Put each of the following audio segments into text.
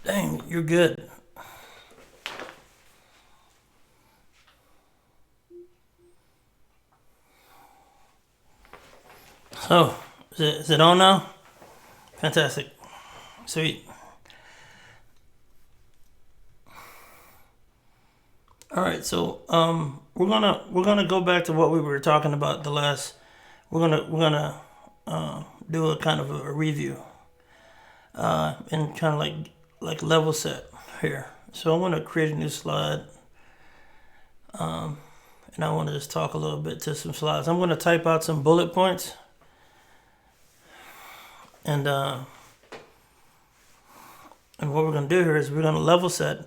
Dang, you're good. So, is it on now? Fantastic. Sweet. All right, so we're gonna go back to what we were talking about the last. We're gonna do a kind of a review and kind of like level set here. So I'm gonna create a new slide, and I want to just talk a little bit to some slides. I'm gonna type out some bullet points, and and what we're gonna do here is we're gonna level set.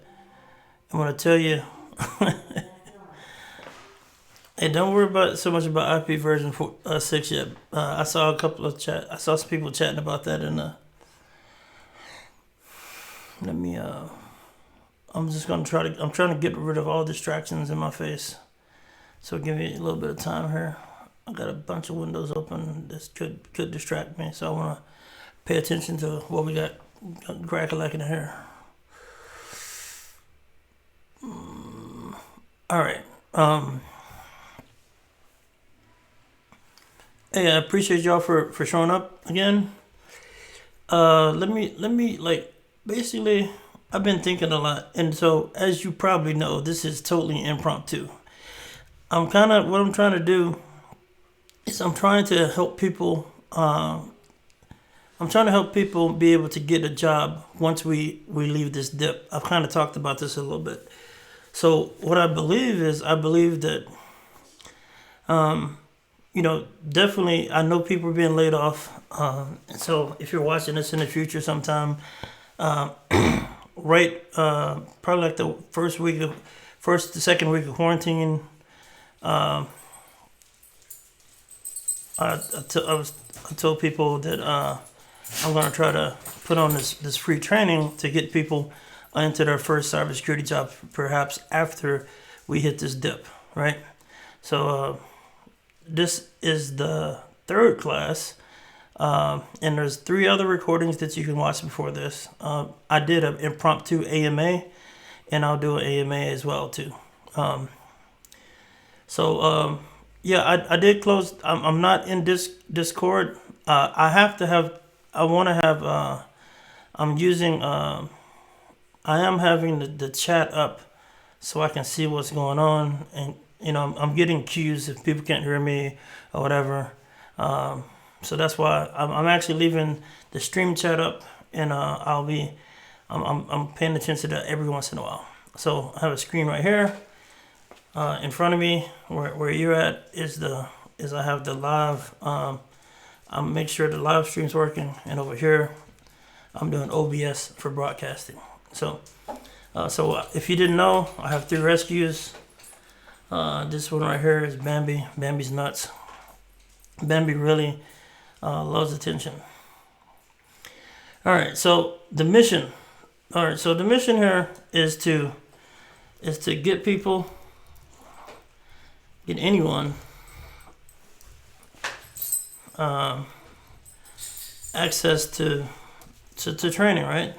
I'm gonna tell you. Hey, don't worry about so much about IP version 6 yet. I saw a couple of chat. I saw some people chatting about that, and let me. I'm just gonna try to. I'm trying to get rid of all distractions in my face. So give me a little bit of time here. I got a bunch of windows open. This could distract me. So I want to pay attention to what we got crack-a-lacking here. All right. Hey, I appreciate y'all for showing up again. Let me like basically I've been thinking a lot, and so as you probably know, this is totally impromptu. What I'm trying to do is I'm trying to help people. I'm trying to help people be able to get a job once we leave this dip. I've kind of talked about this a little bit. So what I believe is I believe that definitely, I know people are being laid off. So if you're watching this in the future sometime, right, probably like the the second week of quarantine, I told people that I'm going to try to put on this free training to get people into their first cybersecurity job, perhaps after we hit this dip, right? So this is the third class, and there's 3 other recordings that you can watch before this. I did an impromptu AMA, and I'll do an AMA as well too. Yeah, I did close. I'm not in Discord. I have to have. I want to have. I'm using. I am having the chat up, so I can see what's going on, and I'm getting cues if people can't hear me or whatever. So that's why I'm actually leaving the stream chat up, and I'm paying attention to that every once in a while. So I have a screen right here in front of me. Where you're at is I have the live. I'll make sure the live stream's working, and over here I'm doing OBS for broadcasting. So if you didn't know, I have 3 rescues. This one right here is Bambi. Bambi's nuts. Bambi really loves attention. All right, so the mission. All right, so the mission here is to get people, get anyone access to training, right?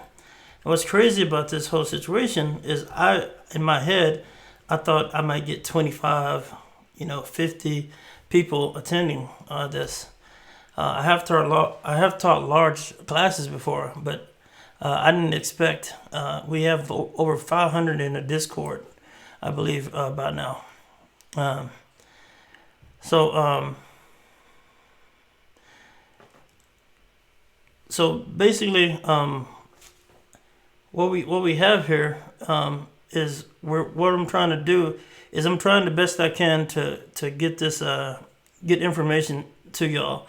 And what's crazy about this whole situation is in my head, I thought I might get 25, 50 people attending this. I have taught large classes before, but I didn't expect. We have over 500 in the Discord, I believe, by now. So basically, what we have here is what I'm trying to do is I'm trying the best I can to get this get information to y'all.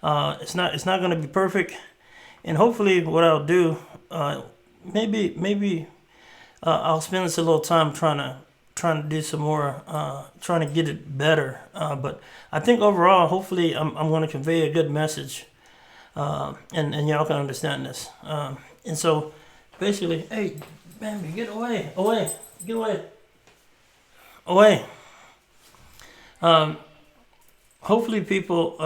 It's not going to be perfect, and hopefully what I'll do maybe I'll spend this a little time trying to do some more trying to get it better. But I think overall, hopefully I'm going to convey a good message, and y'all can understand this. And so basically, hey, Bambi, get away, get away. Hopefully people.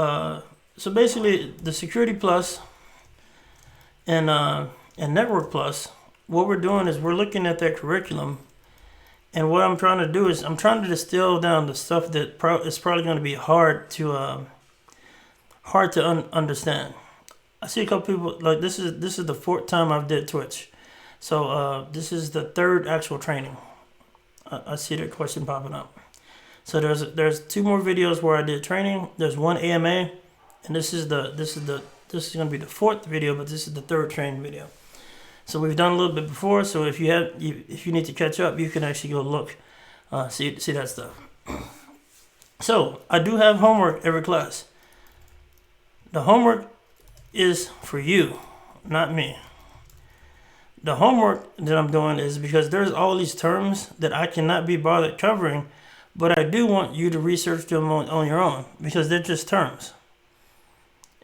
So basically, the Security Plus and Network Plus what we're doing is we're looking at that curriculum, and what I'm trying to do is I'm trying to distill down the stuff that is probably going to be hard to understand. I see a couple people like this is the fourth time I've did Twitch, so this is the third actual training. I see that question popping up. So there's two more videos where I did training. There's one AMA, and this is going to be the fourth video, but this is the third training video. So we've done a little bit before. So if you need to catch up, you can actually go look, see that stuff. So I do have homework every class. The homework is for you, not me. The homework that I'm doing is because there's all these terms that I cannot be bothered covering, but I do want you to research them on your own because they're just terms.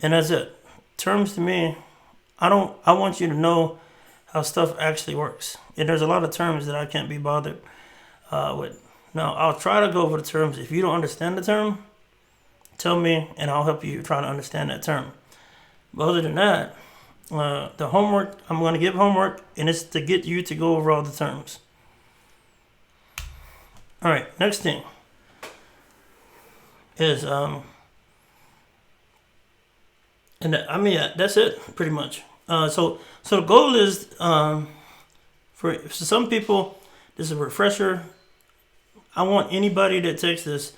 And that's it. Terms to me, I want you to know how stuff actually works. And there's a lot of terms that I can't be bothered with. Now, I'll try to go over the terms. If you don't understand the term, tell me and I'll help you try to understand that term. But other than that, the homework, I'm going to give homework, and it's to get you to go over all the terms. All right, next thing is, that's it pretty much. So the goal is, for some people, this is a refresher. I want anybody that takes this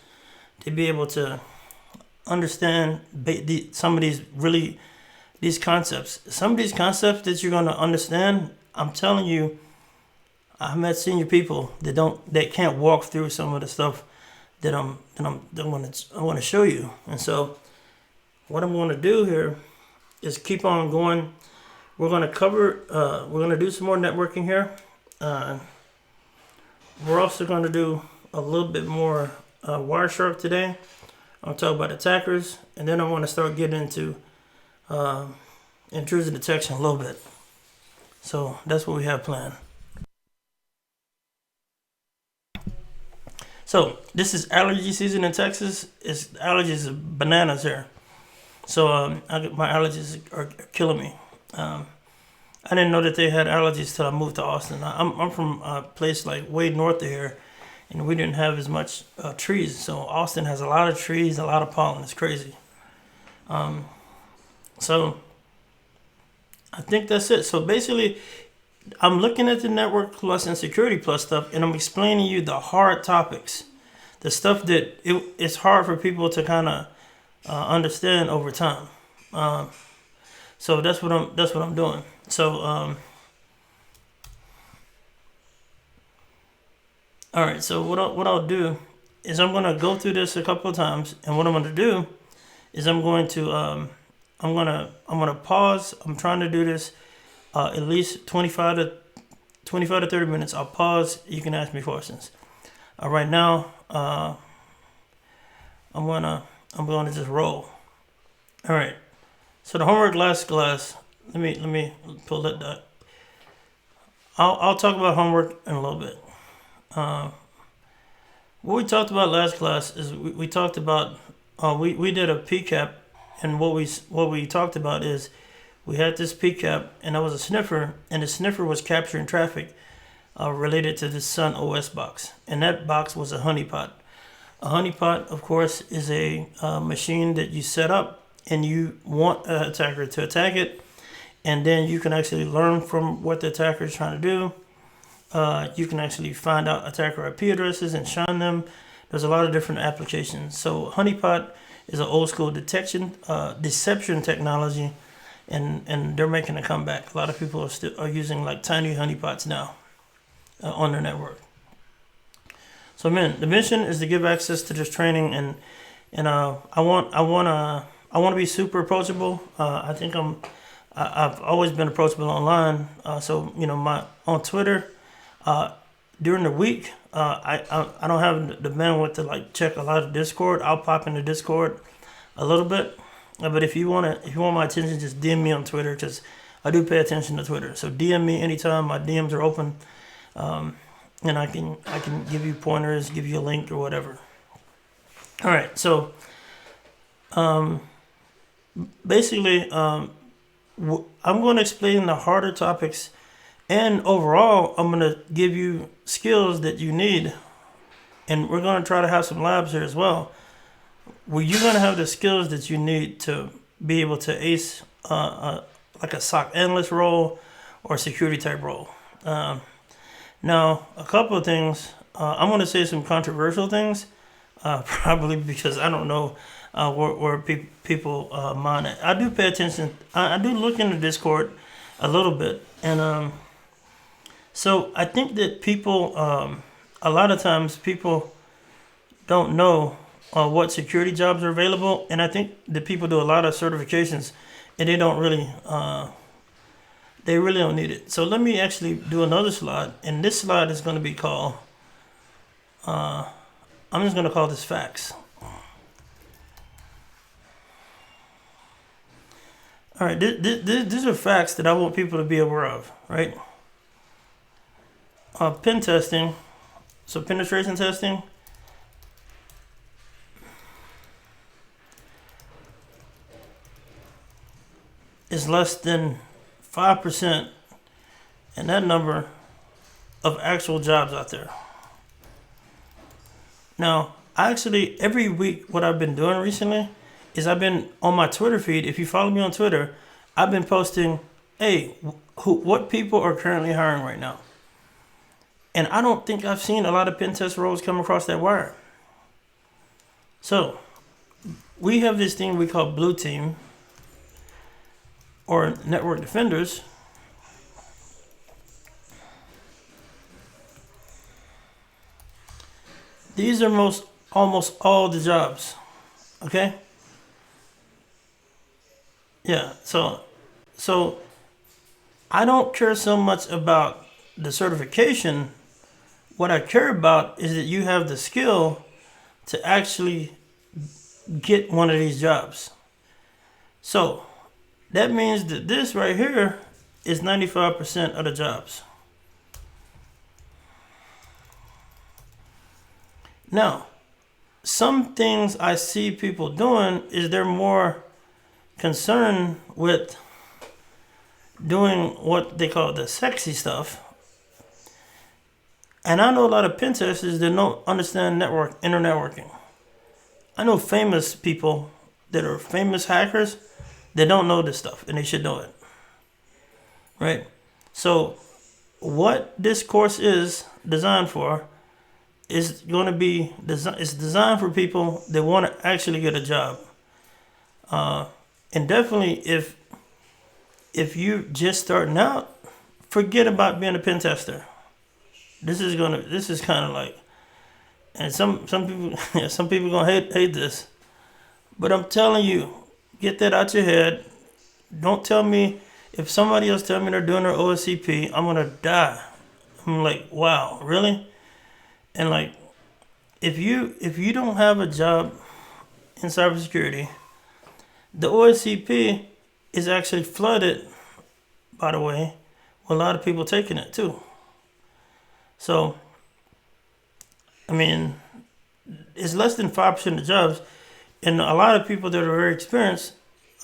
to be able to understand some of these concepts. Some of these concepts that you're going to understand, I'm telling you, I've met senior people that can't walk through some of the stuff that I want to show you. And so what I'm going to do here is keep on going. We're going to cover, we're going to do some more networking here. We're also going to do a little bit more Wireshark today. I'll talk about attackers, and then I want to start getting into intrusion detection a little bit. So that's what we have planned. So this is allergy season in Texas. Allergies are bananas here. So my allergies are killing me. I didn't know that they had allergies till I moved to Austin. I'm from a place like way north of here, and we didn't have as much trees. So Austin has a lot of trees, a lot of pollen. It's crazy. So I think that's it. So basically, I'm looking at the Network Plus and Security Plus stuff, and I'm explaining you the hard topics, the stuff that it's hard for people to kind of understand over time. So that's what I'm doing. So all right. So what I'll do is I'm gonna go through this a couple of times, and what I'm gonna do is I'm gonna pause. I'm trying to do this at least 25 to 30 minutes. I'll pause. You can ask me questions. Right now, I'm going to just roll. All right. So the homework last class. Let me pull that up. I'll talk about homework in a little bit. What we talked about last class is we talked about we did a PCAP, and what we talked about is we had this PCAP, and that was a sniffer, and the sniffer was capturing traffic related to the Sun OS box, and that box was a honeypot. A honeypot, of course, is a machine that you set up, and you want an attacker to attack it, and then you can actually learn from what the attacker is trying to do. You can actually find out attacker IP addresses and shine them. There's a lot of different applications. So honeypot is an old school deception technology, and they're making a comeback. A lot of people are using like tiny honeypots now on their network. So man, the mission is to give access to this training, and I want to be super approachable. I think I've always been approachable online. So on Twitter, during the week, I don't have the bandwidth to like check a lot of Discord. I'll pop into Discord a little bit, but if you want my attention, just DM me on Twitter, because I do pay attention to Twitter. So DM me anytime. My DMs are open, and I can give you pointers, give you a link or whatever. All right, so basically, I'm going to explain the harder topics And overall, I'm going to give you skills that you need. And we're going to try to have some labs here as well, where you're going to have the skills that you need to be able to ace like a SOC analyst role or security type role. Now, a couple of things. I'm going to say some controversial things, probably because I don't know where people mind it. I do pay attention. I do look into Discord a little bit, and so I think that people, a lot of times, people don't know what security jobs are available, and I think that people do a lot of certifications, and they don't really. They really don't need it. So let me actually do another slide, and this slide is going to be called. I'm just going to call this facts. All right, these are facts that I want people to be aware of, right? Pen testing, so penetration testing. Is less than 5%, and that number of actual jobs out there. Now, actually, every week, what I've been doing recently is I've been on my Twitter feed. If you follow me on Twitter, I've been posting, hey, what people are currently hiring right now. And I don't think I've seen a lot of pen test roles come across that wire. So, we have this thing we call Blue Team, or network defenders. These are almost all the jobs. Okay? Yeah, so I don't care so much about the certification. What I care about is that you have the skill to actually get one of these jobs. So that means that this right here is 95% of the jobs. Now, some things I see people doing is they're more concerned with doing what they call the sexy stuff. And I know a lot of pen testers that don't understand inner networking. I know famous people that are famous hackers that don't know this stuff, and they should know it. Right? So, what this course is designed for is going to be it's designed for people that want to actually get a job. And definitely, if you're just starting out, forget about being a pen tester. This is kind of like, and some people gonna hate this, but I'm telling you, get that out your head. Don't tell me, if somebody else tell me they're doing their OSCP, I'm gonna die. I'm like, wow, really? And like, if you don't have a job in cybersecurity, the OSCP is actually flooded, by the way, with a lot of people taking it too. So, I mean, it's less than 5% of the jobs, and a lot of people that are very experienced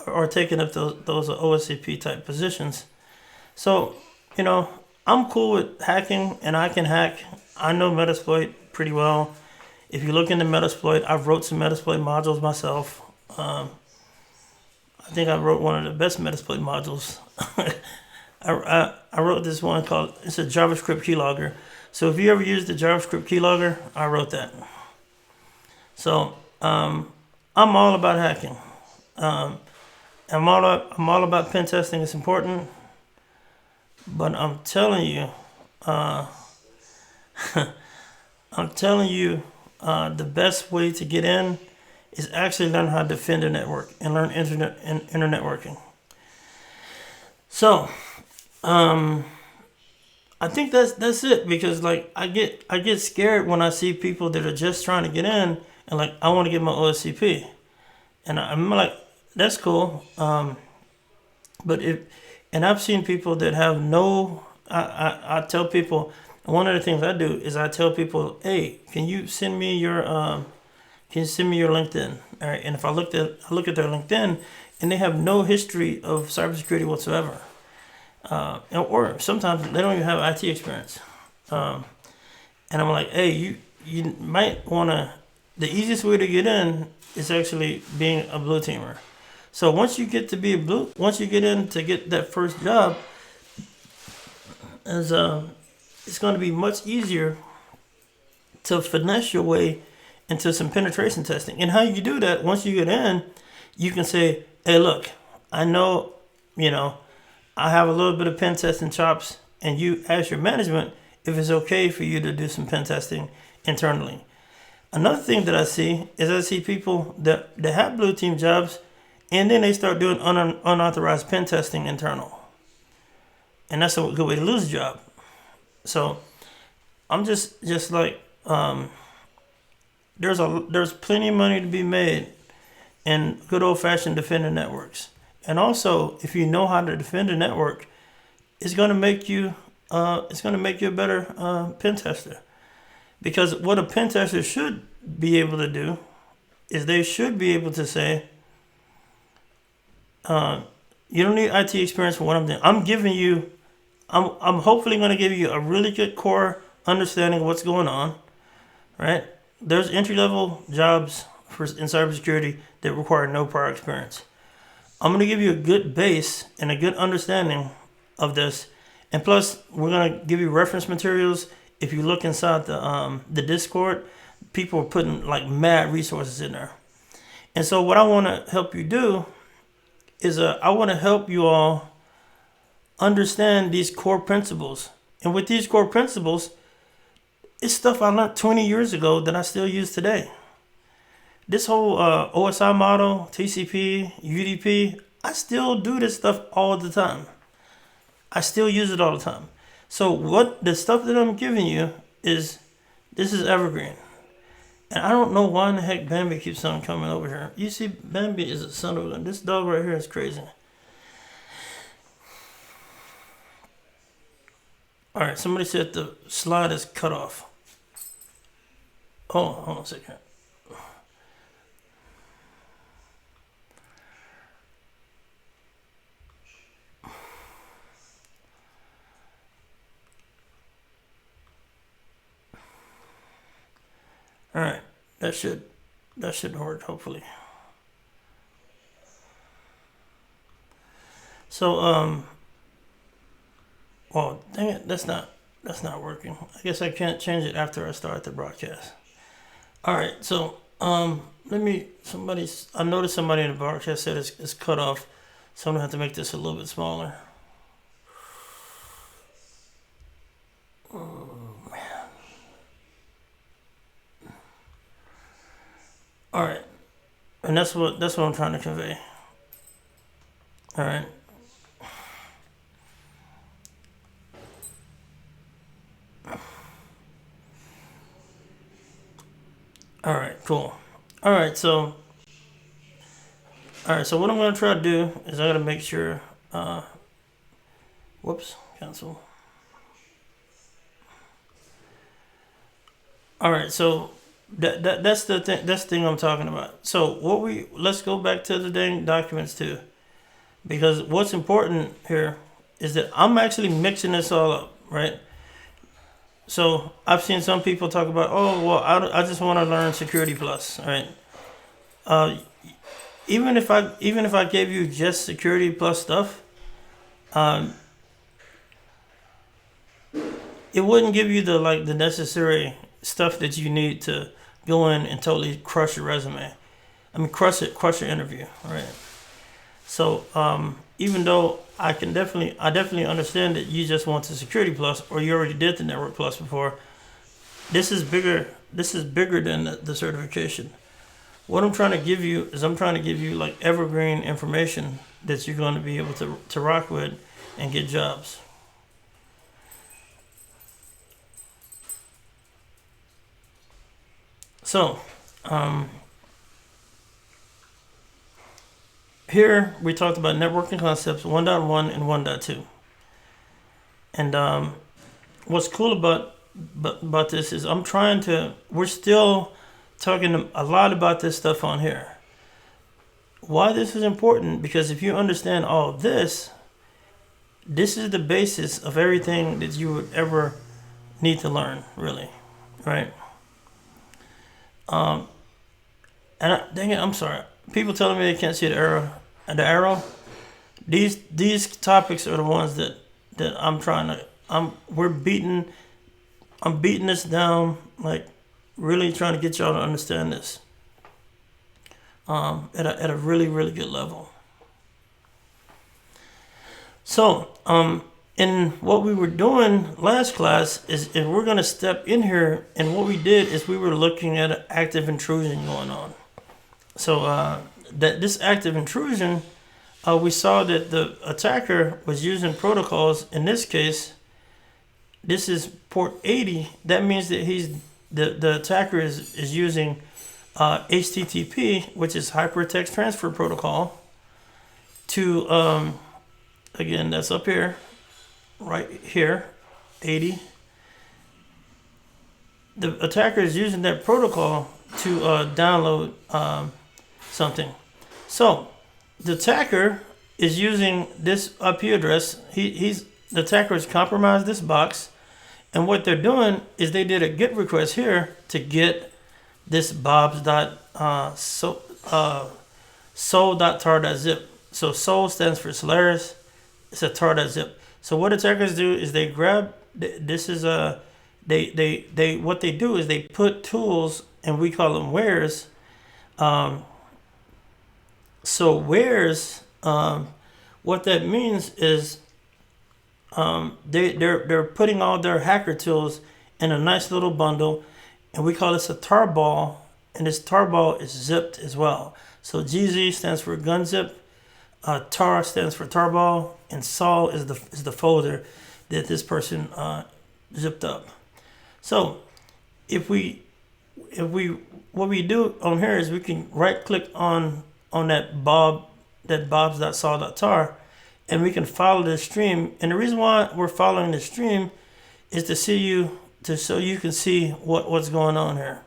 are taking up those OSCP type positions. So, I'm cool with hacking, and I can hack. I know Metasploit pretty well. If you look into Metasploit, I've wrote some Metasploit modules myself. I think I wrote one of the best Metasploit modules. I wrote this one called, it's a JavaScript keylogger. So if you ever use the JavaScript keylogger, I wrote that. So I'm all about hacking. I'm all about pen testing. It's important. But I'm telling you, the best way to get in is actually learn how to defend a network and learn inner networking. So, I think that's it, because like I get scared when I see people that are just trying to get in and like, I want to get my OSCP, and I'm like, that's cool. But I've seen people that have no. I tell people, one of the things I do is I tell people, hey, can you send me your LinkedIn? All right, and if I look at their LinkedIn, and they have no history of cybersecurity whatsoever. or sometimes they don't even have IT experience. Um, and I'm like, hey, you might want to. The easiest way to get in is actually being a blue teamer. So once you get to be a blue, once you get in to get that first job, is it's going to be much easier to finesse your way into some penetration testing. And how you do that, once you get in, you can say, hey, look, I know, I have a little bit of pen testing chops, and you ask your management if it's okay for you to do some pen testing internally. Another thing that I see people that have blue team jobs, and then they start doing unauthorized pen testing internal. And that's a good way to lose a job. So I'm just like, there's plenty of money to be made in good old fashioned defending networks. And also, if you know how to defend a network, it's going to make you a better pen tester. Because what a pen tester should be able to do is they should be able to say, you don't need IT experience for what I'm doing. I'm hopefully going to give you a really good core understanding of what's going on, right? There's entry-level jobs in cybersecurity that require no prior experience. I'm going to give you a good base and a good understanding of this. And plus, we're going to give you reference materials. If you look inside the Discord, people are putting like mad resources in there. And so what I want to help you do is I want to help you all understand these core principles. And with these core principles, it's stuff I learned 20 years ago that I still use today. This whole OSI model, TCP, UDP, I still do this stuff all the time. I still use it all the time. So what the stuff that I'm giving you this is evergreen. And I don't know why in the heck Bambi keeps on coming over here. You see, Bambi is a son of a gun. This dog right here is crazy. All right, somebody said the slide is cut off. Hold on a second. All right, that should work hopefully. So well, dang it, that's not working. I guess I can't change it after I start the broadcast. All right, so I noticed somebody in the broadcast said it's cut off, so I'm gonna have to make this a little bit smaller. Oh man. All right, and that's what I'm trying to convey. All right. All right, cool. All right, so what I'm gonna try to do is I gotta make sure. Whoops, cancel. All right, so that's the thing. That's the thing I'm talking about. So let's go back to the dang documents too, because what's important here is that I'm actually mixing this all up, right? So I've seen some people talk about, oh well, I just want to learn Security Plus, right? Even if I gave you just Security Plus stuff, it wouldn't give you the necessary stuff that you need to go in and totally crush your resume. I mean, crush your interview, right? So even though I definitely understand that you just want the Security Plus, or you already did the Network Plus before. This is bigger than the certification. What I'm trying to give you is like evergreen information that you're going to be able to rock with and get jobs. So here we talked about networking concepts 1.1 and 1.2. And what's cool about this is we're still talking a lot about this stuff on here. Why this is important? Because if you understand all of this, this is the basis of everything that you would ever need to learn, really, right? Dang it, I'm sorry. People telling me they can't see the arrow. The arrow. These topics are the ones that I'm trying to. I'm beating this down, like really trying to get y'all to understand this. At a really really good level. So in what we were doing last class is we're gonna step in here, and what we did is we were looking at an active intrusion going on. So that this active intrusion, we saw that the attacker was using protocols. In this case, this is port 80. That means that the attacker is using HTTP, which is Hypertext Transfer Protocol, to again, that's up here, right here, 80. The attacker is using that protocol to download something. So the attacker is using this IP address. The attacker has compromised this box, and what they're doing is they did a GET request here to get this sol.tar.zip. So sol stands for Solaris. It's a tar.zip. So what attackers do is they grab this is a they what they do is they put tools, and we call them wares. So wares, what that means is they're putting all their hacker tools in a nice little bundle, and we call this a tar ball, and this tar ball is zipped as well. So GZ stands for gun zip, tar stands for tarball, and sol is the folder that this person zipped up. So what we do on here is we can right click on that bobs.sol.tar, and we can follow the stream. And the reason why we're following the stream is so you can see what's going on here.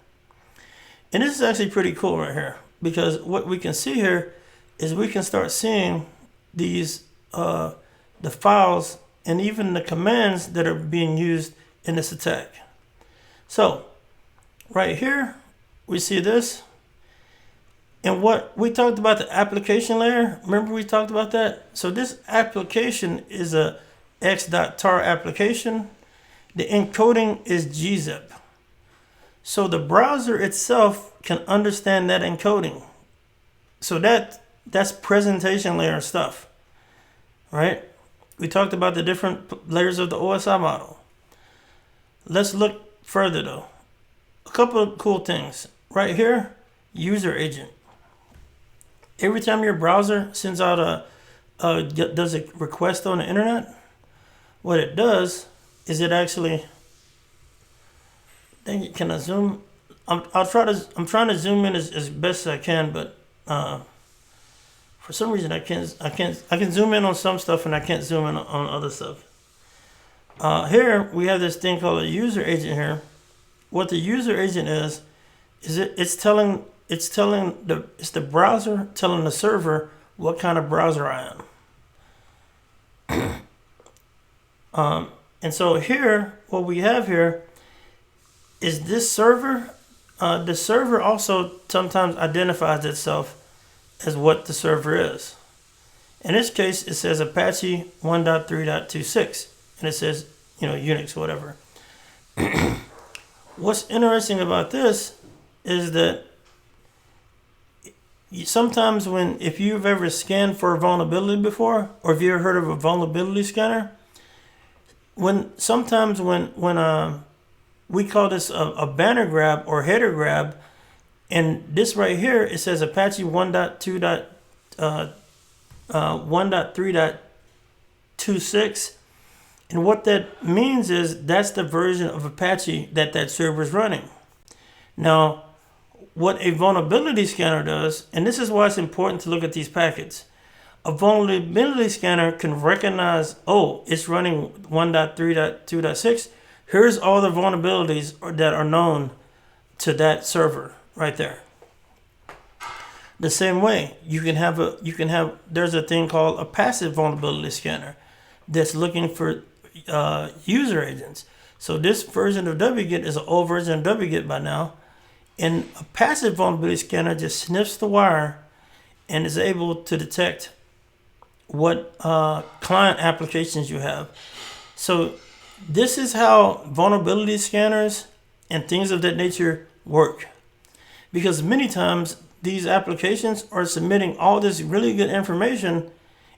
And this is actually pretty cool right here, because what we can see here is we can start seeing these the files and even the commands that are being used in this attack. So right here we see this, and what we talked about, the application layer, remember we talked about that? So this application is a x.tar application. The encoding is gzip. So the browser itself can understand that encoding. So that's presentation layer stuff, right? We talked about the different layers of the OSI model. Let's look further though. A couple of cool things. Right here, user agent. Every time your browser sends out does a request on the internet, what it does is it actually, dang it, can I zoom? I'm trying to zoom in as best as I can, but for some reason I can zoom in on some stuff and I can't zoom in on other stuff. Here we have this thing called a user agent here. What the user agent is it's the browser telling the server what kind of browser I am. And so here, what we have here is this server. The server also sometimes identifies itself as what the server is. In this case, it says Apache 1.3.26, and it says, Unix, whatever. What's interesting about this is that sometimes if you've ever scanned for a vulnerability before, or if you ever heard of a vulnerability scanner, when we call this a banner grab or header grab, and this right here, it says Apache 1.3.26, and what that means is that's the version of Apache that server is running. Now, what a vulnerability scanner does, and this is why it's important to look at these packets. A vulnerability scanner can recognize, it's running 1.3.2.6. Here's all the vulnerabilities that are known to that server right there. The same way, there's a thing called a passive vulnerability scanner. that's looking for user agents. So this version of wget is an old version of wget by now, and a passive vulnerability scanner just sniffs the wire and is able to detect what client applications you have. So this is how vulnerability scanners and things of that nature work. Because many times these applications are submitting all this really good information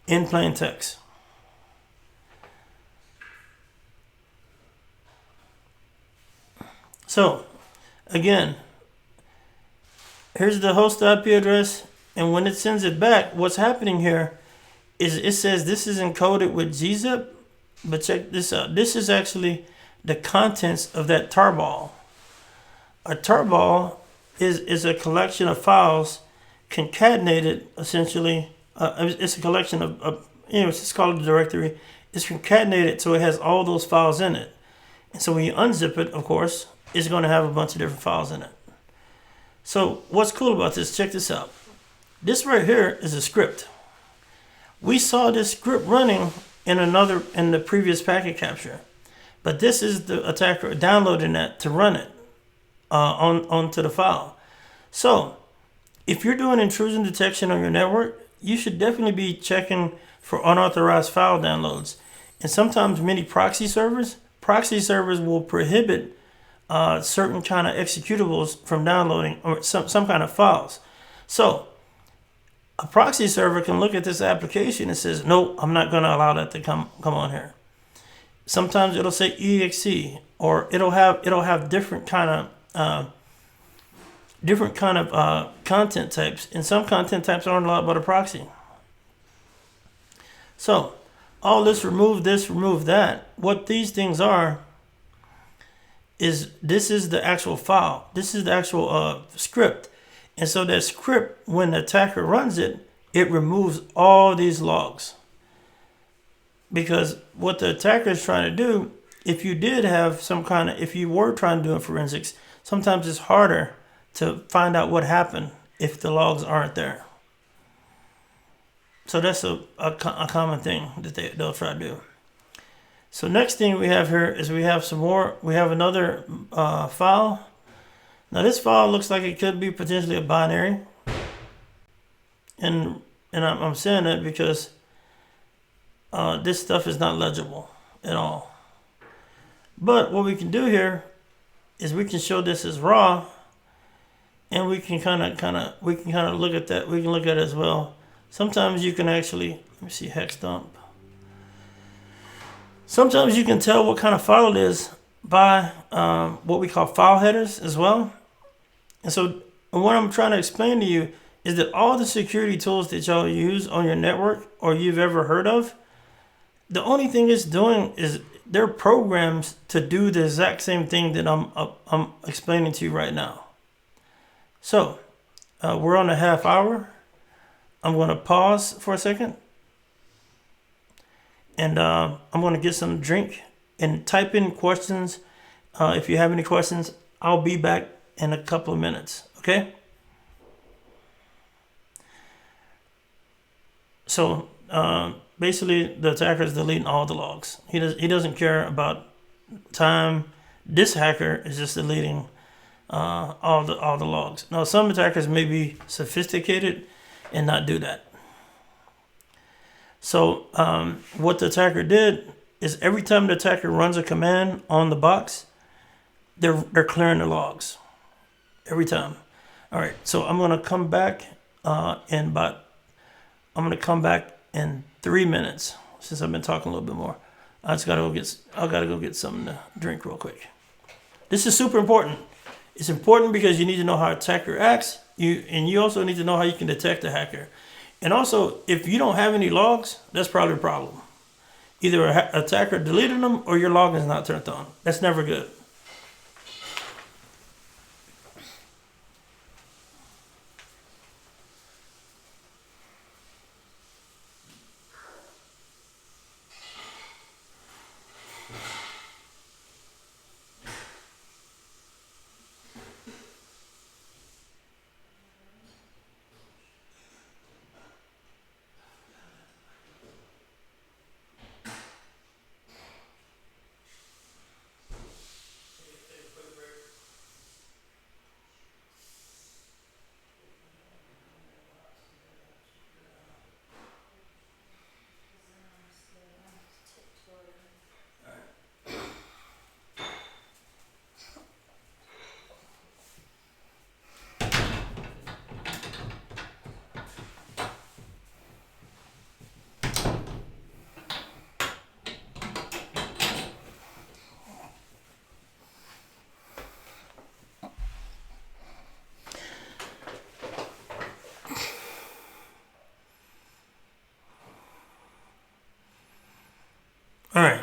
in plain text. So again, here's the host IP address, and when it sends it back, what's happening here is it says this is encoded with gzip, but check this out. This is actually the contents of that tarball. A tarball is a collection of files concatenated, essentially. It's a collection of anyways, it's called a directory. It's concatenated, so it has all those files in it. And so when you unzip it, of course, it's going to have a bunch of different files in it. So what's cool about this, check this out. This right here is a script. We saw this script running in the previous packet capture, but this is the attacker downloading that to run it onto the file. So if you're doing intrusion detection on your network, you should definitely be checking for unauthorized file downloads. And sometimes many proxy servers will prohibit certain kind of executables from downloading, or some kind of files. So a proxy server can look at this application and says, no, I'm not going to allow that to come on here. Sometimes it'll say exe, or it'll have different kind of content types, and some content types aren't allowed by the proxy. So all this, remove that. What these things are is this is the actual file. This is the actual script. And so that script, when the attacker runs it, it removes all these logs. Because what the attacker is trying to do, if you were trying to do forensics, sometimes it's harder to find out what happened if the logs aren't there. So that's a common thing that they'll try to do. So next thing we have here is we have another file. Now this file looks like it could be potentially a binary, and I'm saying that because this stuff is not legible at all. But what we can do here is we can show this as raw, and we can kind of look at that. We can look at it as well. Sometimes you can actually, let me see, hex dump. Sometimes you can tell what kind of file it is by what we call file headers as well. And so what I'm trying to explain to you is that all the security tools that y'all use on your network or you've ever heard of, the only thing it's doing is they're programs to do the exact same thing that I'm explaining to you right now. So we're on a half hour. I'm going to pause for a second. And I'm going to get some drink and type in questions. If you have any questions, I'll be back in a couple of minutes. Okay? So basically, the attacker is deleting all the logs. He doesn't care about time. This hacker is just deleting all the logs. Now, some attackers may be sophisticated and not do that. So what the attacker did is every time the attacker runs a command on the box, they're clearing the logs every time. All right, so I'm going to come back in 3 minutes, since I've been talking a little bit more. I gotta go get something to drink real quick. This is super important. It's important because you need to know how an attacker acts. You also need to know how you can detect a hacker. And also, if you don't have any logs, that's probably a problem. Either an attacker deleted them or your log is not turned on. That's never good.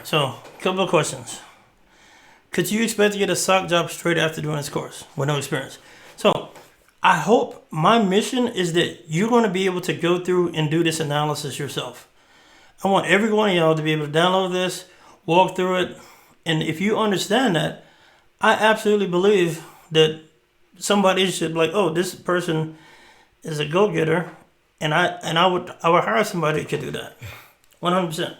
So a couple of questions. Could you expect to get a SOC job straight after doing this course with no experience? So I hope my mission is that you're going to be able to go through and do this analysis yourself. I want every one of y'all to be able to download this, walk through it, and if you understand that, I absolutely believe that somebody should be like, oh, this person is a go-getter, and I would hire somebody that could do that, 100%.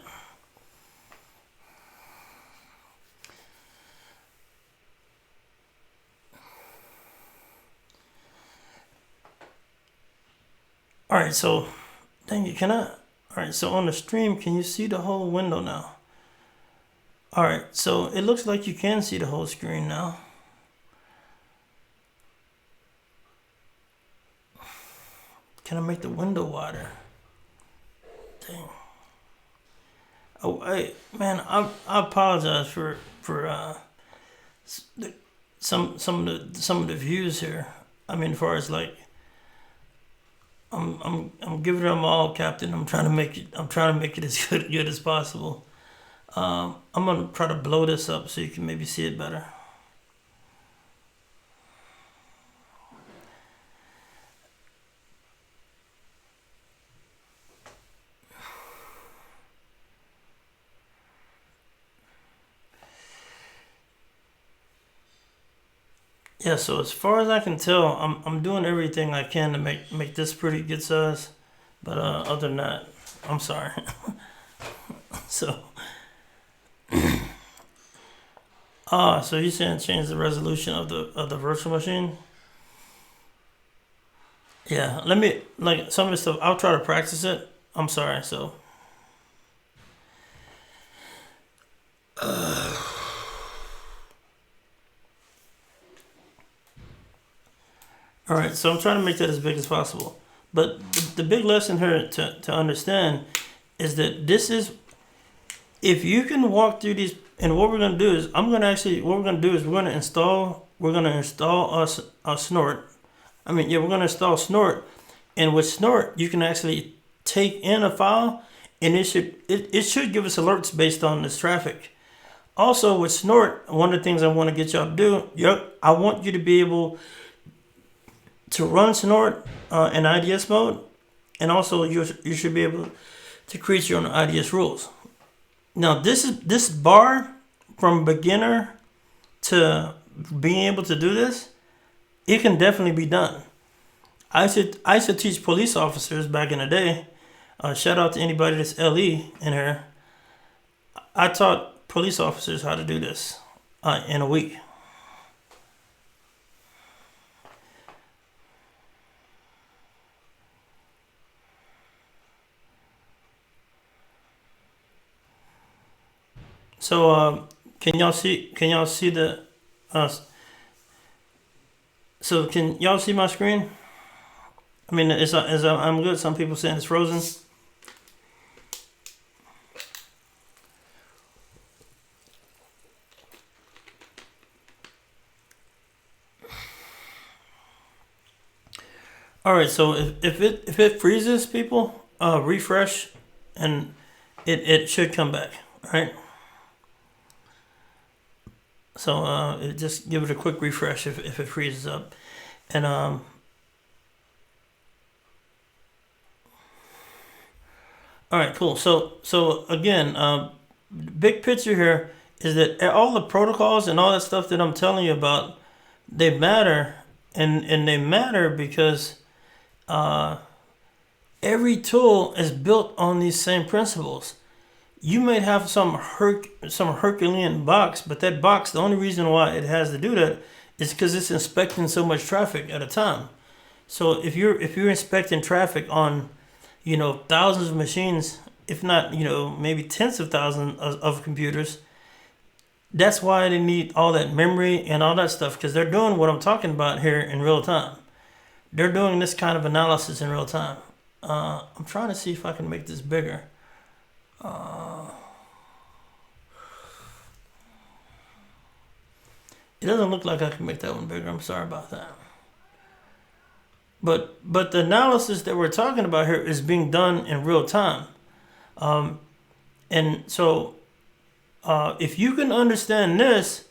All right, so dang it, can I? All right, so on the stream, can you see the whole window now? All right, so it looks like you can see the whole screen now. Can I make the window wider? Dang. Oh, hey, man, I apologize for some of the views here. I mean, as far as like, I'm giving them all, Captain. I'm trying to make it as good as possible. I'm gonna try to blow this up so you can maybe see it better. Yeah, so as far as I can tell, I'm doing everything I can to make this pretty good size. But other than that, I'm sorry. So so you're saying change the resolution of the virtual machine? Yeah, let me, like, some of the stuff I'll try to practice it. I'm sorry, so all right, so I'm trying to make that as big as possible. But the big lesson here to understand is that this is, if you can walk through these, and what we're gonna do is we're gonna install a Snort. We're gonna install Snort, and with Snort you can actually take in a file, and it should give us alerts based on this traffic. Also with Snort, one of the things I want to get y'all to do, I want you to be able to run Snort in IDS mode, and also you should be able to create your own IDS rules. Now this bar from beginner to being able to do this, it can definitely be done. I used to teach police officers back in the day. Shout out to anybody that's LE in here. I taught police officers how to do this in a week. So can y'all see the so can y'all see my screen? I mean, I'm good. Some people saying it's frozen. All right, so if it freezes, people, refresh, and it should come back. All right. So just give it a quick refresh if it freezes up, and all right, cool. So again, big picture here is that all the protocols and all that stuff that I'm telling you about, they matter, and they matter because every tool is built on these same principles. You might have some Herculean box, but that box, the only reason why it has to do that is because it's inspecting so much traffic at a time. So if you're inspecting traffic on, thousands of machines, if not, maybe tens of thousands of computers, that's why they need all that memory and all that stuff, because they're doing what I'm talking about here in real time. They're doing this kind of analysis in real time. I'm trying to see if I can make this bigger. It doesn't look like I can make that one bigger. I'm sorry about that. But the analysis that we're talking about here is being done in real time. And so if you can understand this,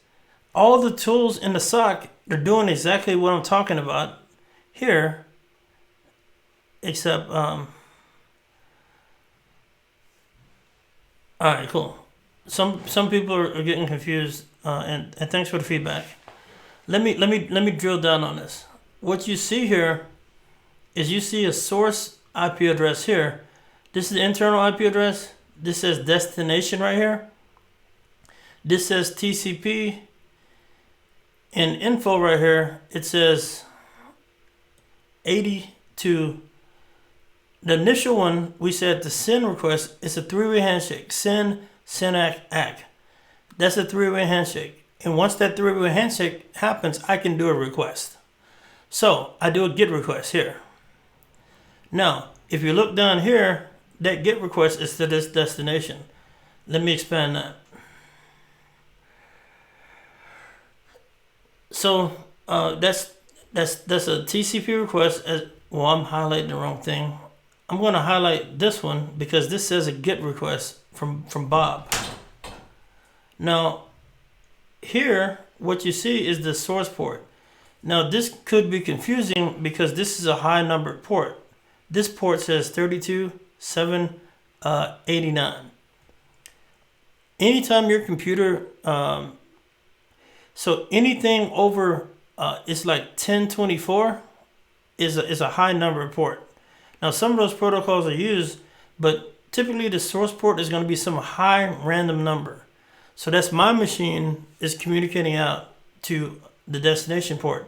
all the tools in the SOC, they're doing exactly what I'm talking about here, except, all right, cool. Some people are getting confused, and thanks for the feedback. Let me drill down on this. What you see here is you see a source IP address here. This is the internal IP address. This says destination right here. This says TCP. In info right here, it says 82. The initial one, we said the SYN request is a three-way handshake. SYN, SYNAC, ACK. That's a three-way handshake. And once that three-way handshake happens, I can do a request. So I do a GET request here. Now, if you look down here, that GET request is to this destination. Let me expand that. So that's a TCP request. Well, I'm highlighting the wrong thing. I'm going to highlight this one because this says a GET request from Bob. Now, here, what you see is the source port. Now, this could be confusing because this is a high numbered port. This port says 32.789. Anytime your computer, so anything over, it's like 1024 is a high number port. Now, some of those protocols are used, but typically the source port is going to be some high random number. So that's my machine is communicating out to the destination port.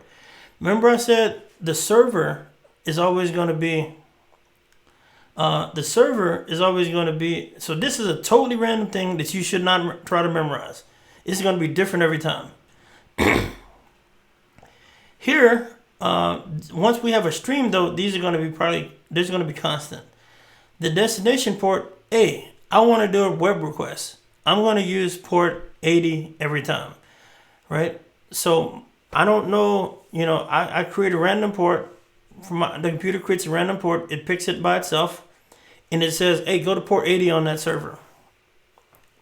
Remember I said the server is always going to be, so this is a totally random thing that you should not try to memorize. It's going to be different every time. Here, once we have a stream though, these are going to be there's going to be constant. The destination port, I want to do a web request. I'm going to use port 80 every time, right? So I don't know, I create a random port. The computer creates a random port. It picks it by itself, and it says, hey, go to port 80 on that server.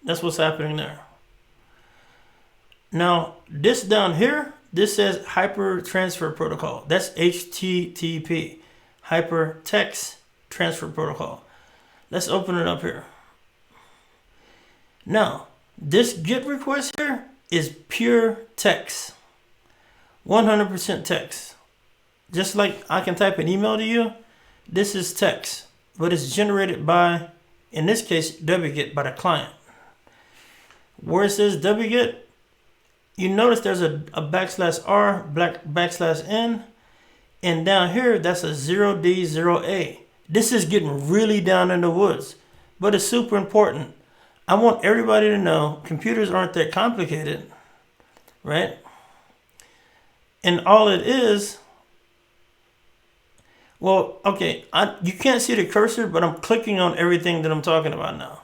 That's what's happening there. Now, this down here, this says Hyper Transfer Protocol. That's HTTP, Hypertext Transfer Protocol. Let's open it up here. Now, this GET request here is pure text. 100% text. Just like I can type an email to you, this is text. But it's generated by, in this case, wget, by the client. Where it says wget, you notice there's a /R, /N, and down here, that's a 0D, 0A. This is getting really down in the woods, but it's super important. I want everybody to know computers aren't that complicated, right? And all it is, well, okay, you can't see the cursor, but I'm clicking on everything that I'm talking about now.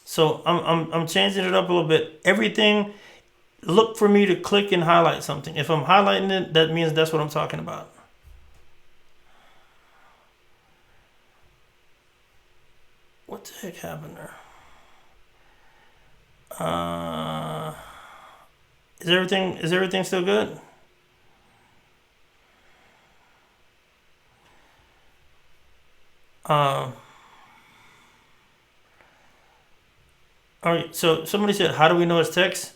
So I'm changing it up a little bit. Everything, look for me to click and highlight something. If I'm highlighting it, that means that's what I'm talking about. What the heck happened there? Is everything still good? All right, so somebody said, how do we know it's text?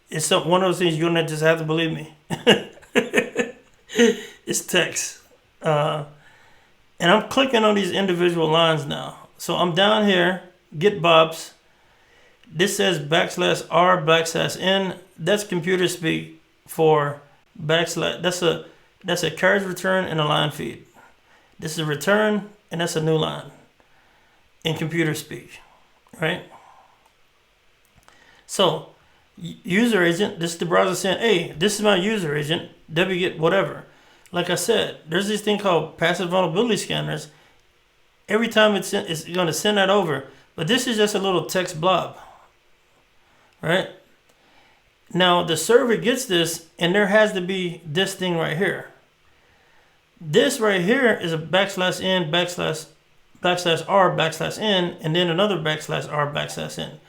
It's one of those things you're gonna just have to believe me. It's text. And I'm clicking on these individual lines now. So I'm down here, get Bob's. This says /R/N. That's computer speak for backslash. That's a carriage return and a line feed. This is a return, and that's a new line in computer speak, right? So user agent, this is the browser saying, hey, this is my user agent, wget whatever. Like I said, there's this thing called passive vulnerability scanners. Every time it's going to send that over, but this is just a little text blob, right? Now the server gets this, and there has to be this thing right here. This right here is a /N, /R/N, and then another /R/N.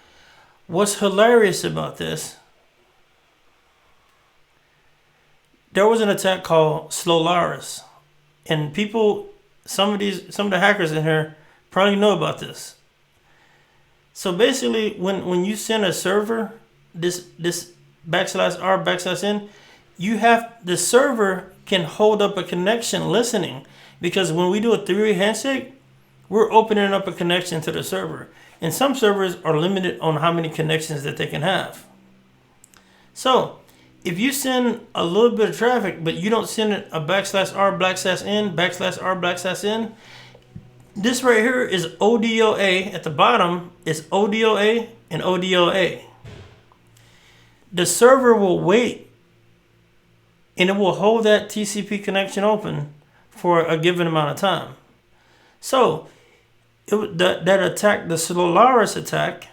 What's hilarious about this, there was an attack called Slolaris. And people, some of the hackers in here probably know about this. So basically, when you send a server this /r/n, the server can hold up a connection listening, because when we do a three-way handshake, we're opening up a connection to the server. And some servers are limited on how many connections that they can have. So if you send a little bit of traffic, but you don't send it a /r/n, this right here is ODOA. At the bottom is ODOA and ODOA. The server will wait, and it will hold that TCP connection open for a given amount of time. So that attack, the Slolaris attack,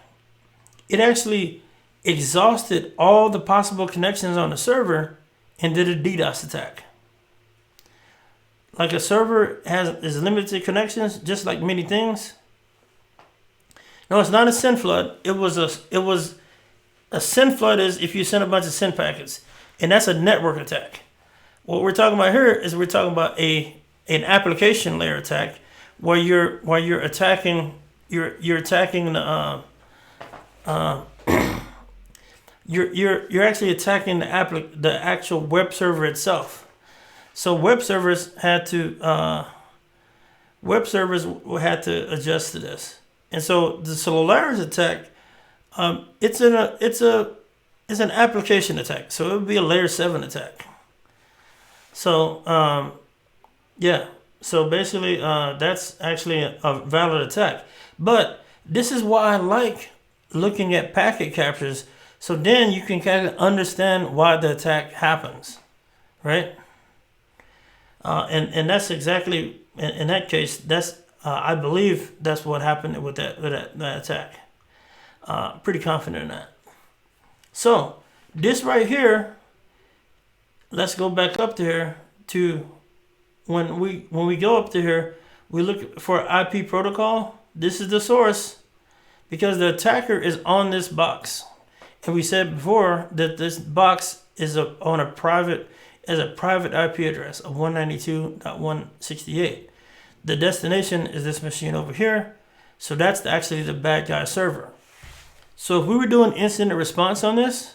it actually exhausted all the possible connections on the server and did a DDoS attack. Like a server is limited connections, just like many things. No, it's not a SYN flood. It was a SYN flood is if you send a bunch of SYN packets, and that's a network attack. What we're talking about here is we're talking about an application layer attack, where you're attacking you're attacking the you're actually attacking the actual web server itself. So web servers had to adjust to this, and so the Slolaris attack, it's an application attack, so it would be a layer 7 attack. So yeah, so basically that's actually a valid attack. But this is why I like looking at packet captures, so then you can kind of understand why the attack happens, right? And that's exactly, in that case, that's I believe that's what happened with that attack. Pretty confident in that. So this right here, let's go back up there to when we go up to here, we look for IP protocol. This is the source, because the attacker is on this box, and we said before that this box is on a private IP address of 192.168. The destination is this machine over here, so that's actually the bad guy server. So if we were doing incident response on this,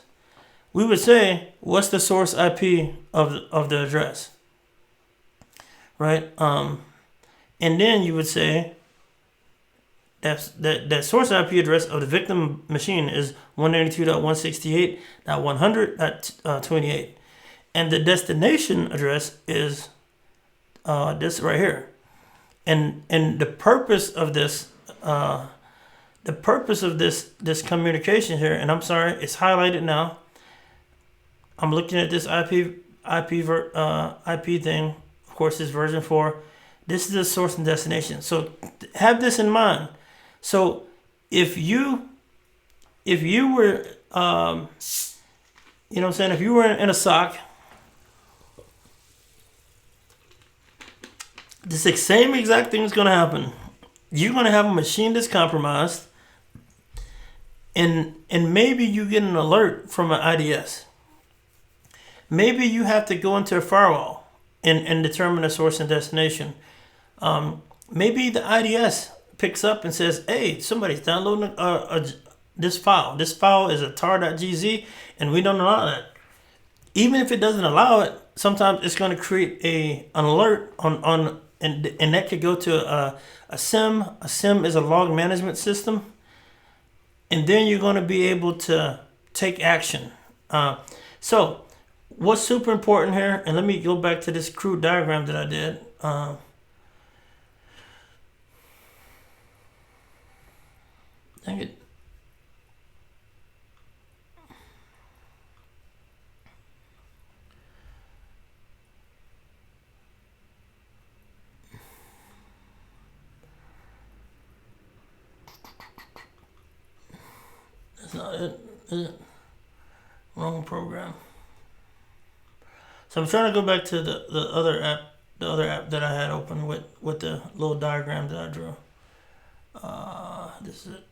we would say, what's the source IP of the address, right? And then you would say that source IP address of the victim machine is 192.168.100.28, and the destination address is this right here. And the purpose of this this communication here, and I'm sorry, it's highlighted now. I'm looking at this IP thing. Of course, it's version 4. This is the source and destination. So have this in mind. So if you were, you know what I'm saying, if you were in a SOC, this same exact thing is going to happen. You're going to have a machine that's compromised, and maybe you get an alert from an IDS. Maybe you have to go into a firewall and determine the source and destination. Maybe the IDS picks up and says, hey, somebody's downloading this file. This file is a tar.gz, and we don't allow that. Even if it doesn't allow it, sometimes it's going to create an alert and that could go to a SIM. A SIM is a log management system. And then you're going to be able to take action. So what's super important here, and let me go back to this crude diagram that I did. Dang it. That's not it, is it? Wrong program. So I'm trying to go back to the other app that I had open with the little diagram that I drew. This is it.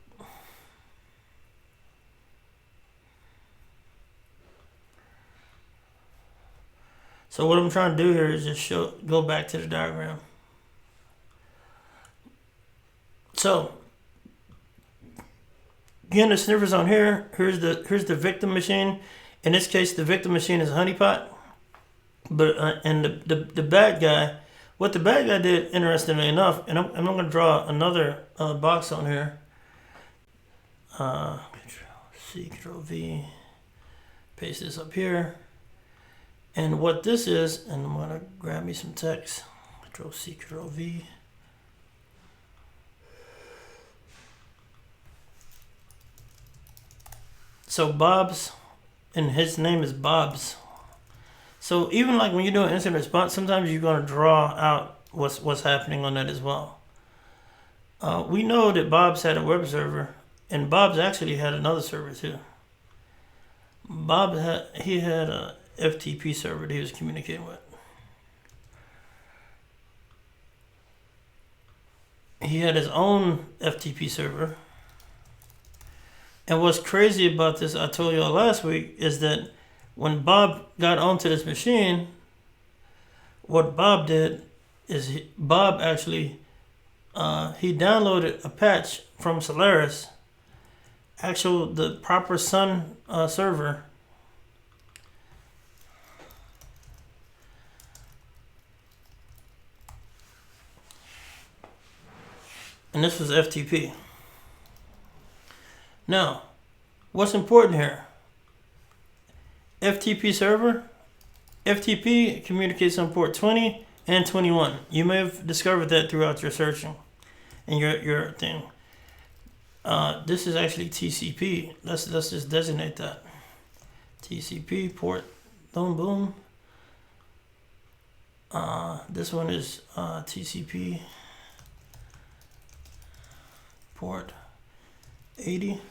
So what I'm trying to do here is just go back to the diagram. So again, the sniffers on here. Here's the victim machine. In this case, the victim machine is a honeypot. But and the bad guy, what the bad guy did, interestingly enough, and I'm going to draw another box on here. Control C, Control V, paste this up here. And what this is, and I'm going to grab me some text. Control C, Control V. So Bob's, and his name is Bob's. So even like when you're doing incident response, sometimes you're going to draw out what's happening on that as well. We know that Bob's had a web server, and Bob's actually had another server too. Bob had a FTP server that he was communicating with. He had his own FTP server. And what's crazy about this, I told y'all last week, is that when Bob got onto this machine, what Bob did is Bob actually he downloaded a patch from Solaris, the proper Sun server. And this was FTP. Now, what's important here? FTP server. FTP communicates on port 20 and 21. You may have discovered that throughout your searching and your thing. This is actually TCP. Let's just designate that. TCP port. Boom boom. This one is TCP port 80.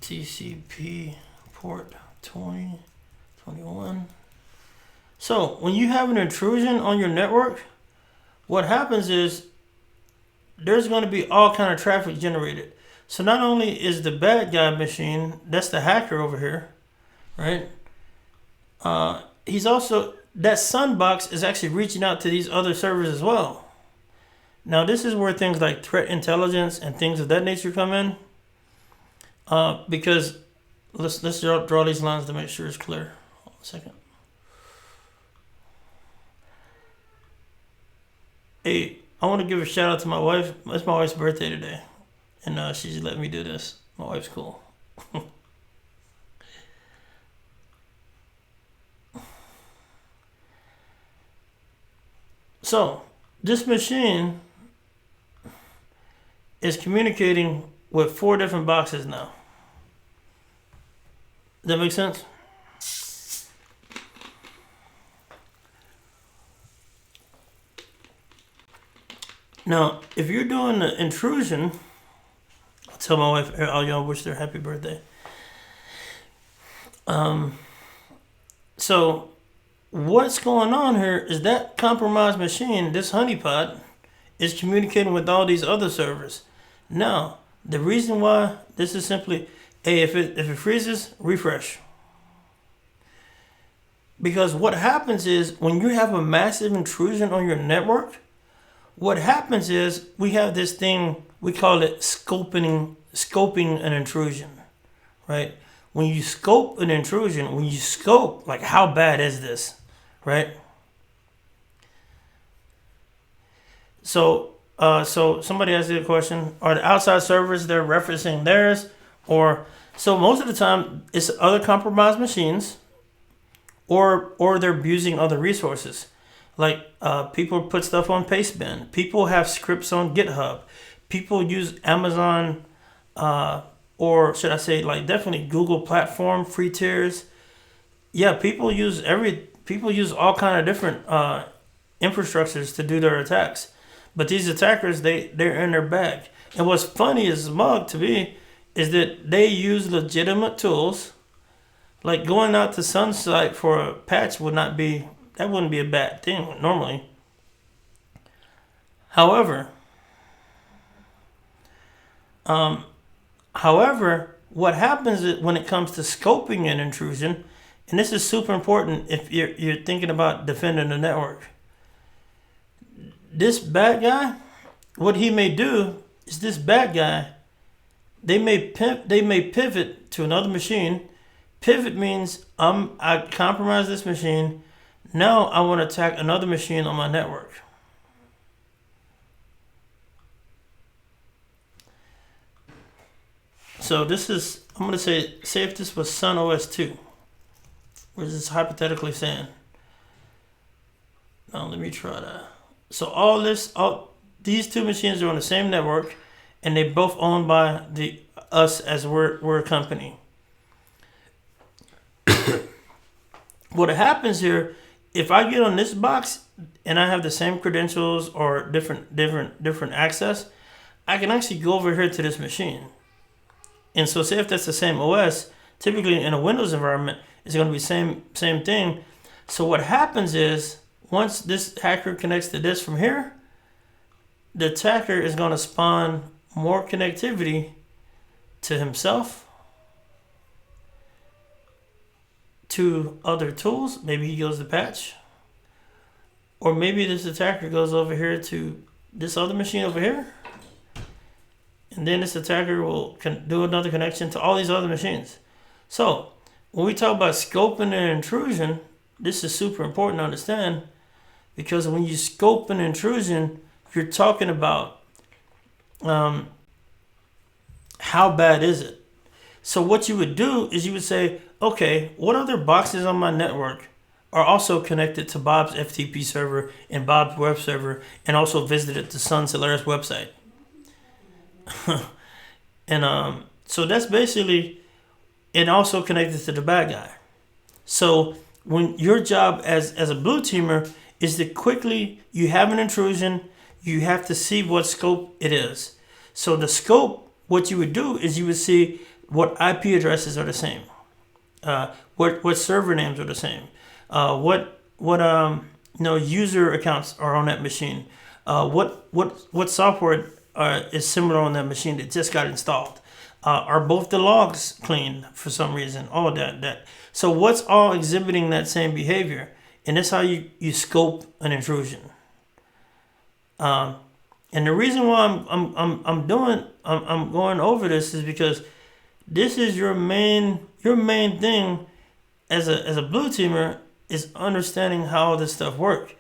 TCP port 20, 21. So when you have an intrusion on your network, what happens is there's going to be all kind of traffic generated. So not only is the bad guy machine, that's the hacker over here, right? He's also, that Sunbox is actually reaching out to these other servers as well. Now this is where things like threat intelligence and things of that nature come in. Because let's draw these lines to make sure it's clear. Hold on a second. Hey, I want to give a shout out to my wife. It's my wife's birthday today, and she's let me do this. My wife's cool. So this machine is communicating with 4 different boxes now. Does that make sense? Now, if you're doing the intrusion, I'll tell my wife, I'll y'all wish her happy birthday. So what's going on here is that compromised machine, this honeypot, is communicating with all these other servers. Now, the reason why this is simply, hey, if it freezes, refresh. Because what happens is when you have a massive intrusion on your network, what happens is we have this thing, we call it scoping an intrusion, right? When you scope an intrusion, when you scope, like how bad is this, right? So somebody asked you a question, are the outside servers, they're referencing theirs? Or, so most of the time it's other compromised machines, or they're abusing other resources. Like people put stuff on Pastebin. People have scripts on GitHub. People use Amazon, or should I say, like definitely Google platform free tiers. Yeah, people use all kind of different infrastructures to do their attacks. But these attackers, they're in their bag. And what's funny as mug to me is that they use legitimate tools. Like going out to Sunsite for a patch wouldn't be a bad thing normally. However, What happens is when it comes to scoping an intrusion, and this is super important if you're thinking about defending the network. This bad guy, what he may do is this bad guy, they may pivot to another machine. Pivot means I compromise this machine. Now I want to attack another machine on my network. So this is, I'm going to say if this was Sun OS 2, we're just hypothetically saying. Now let me try that. So all these two machines are on the same network, and they both owned by us as we're a company. What happens here, if I get on this box and I have the same credentials or different access, I can actually go over here to this machine. And so say if that's the same OS, typically in a Windows environment, it's going to be same thing. So what happens is once this hacker connects to this from here, the attacker is going to spawn more connectivity to himself, to other tools. Maybe he goes to patch, or maybe this attacker goes over here to this other machine over here, and then this attacker will do another connection to all these other machines. So when we talk about scoping an intrusion, this is super important to understand, because when you scope an intrusion, you're talking about how bad is it. So what you would do is you would say, okay, what other boxes on my network are also connected to Bob's FTP server and Bob's web server, and also visited the Sun Solaris website. And so that's basically, and also connected to the bad guy. So when your job as a blue teamer is to quickly, you have an intrusion, you have to see what scope it is. So the scope, what you would do is you would see what IP addresses are the same, what server names are the same, what user accounts are on that machine, what software is similar on that machine that just got installed. Are both the logs clean for some reason? All that. So what's all exhibiting that same behavior? And that's how you scope an intrusion. And the reason why I'm going over this is because this is your main thing as a blue teamer, is understanding how this stuff works.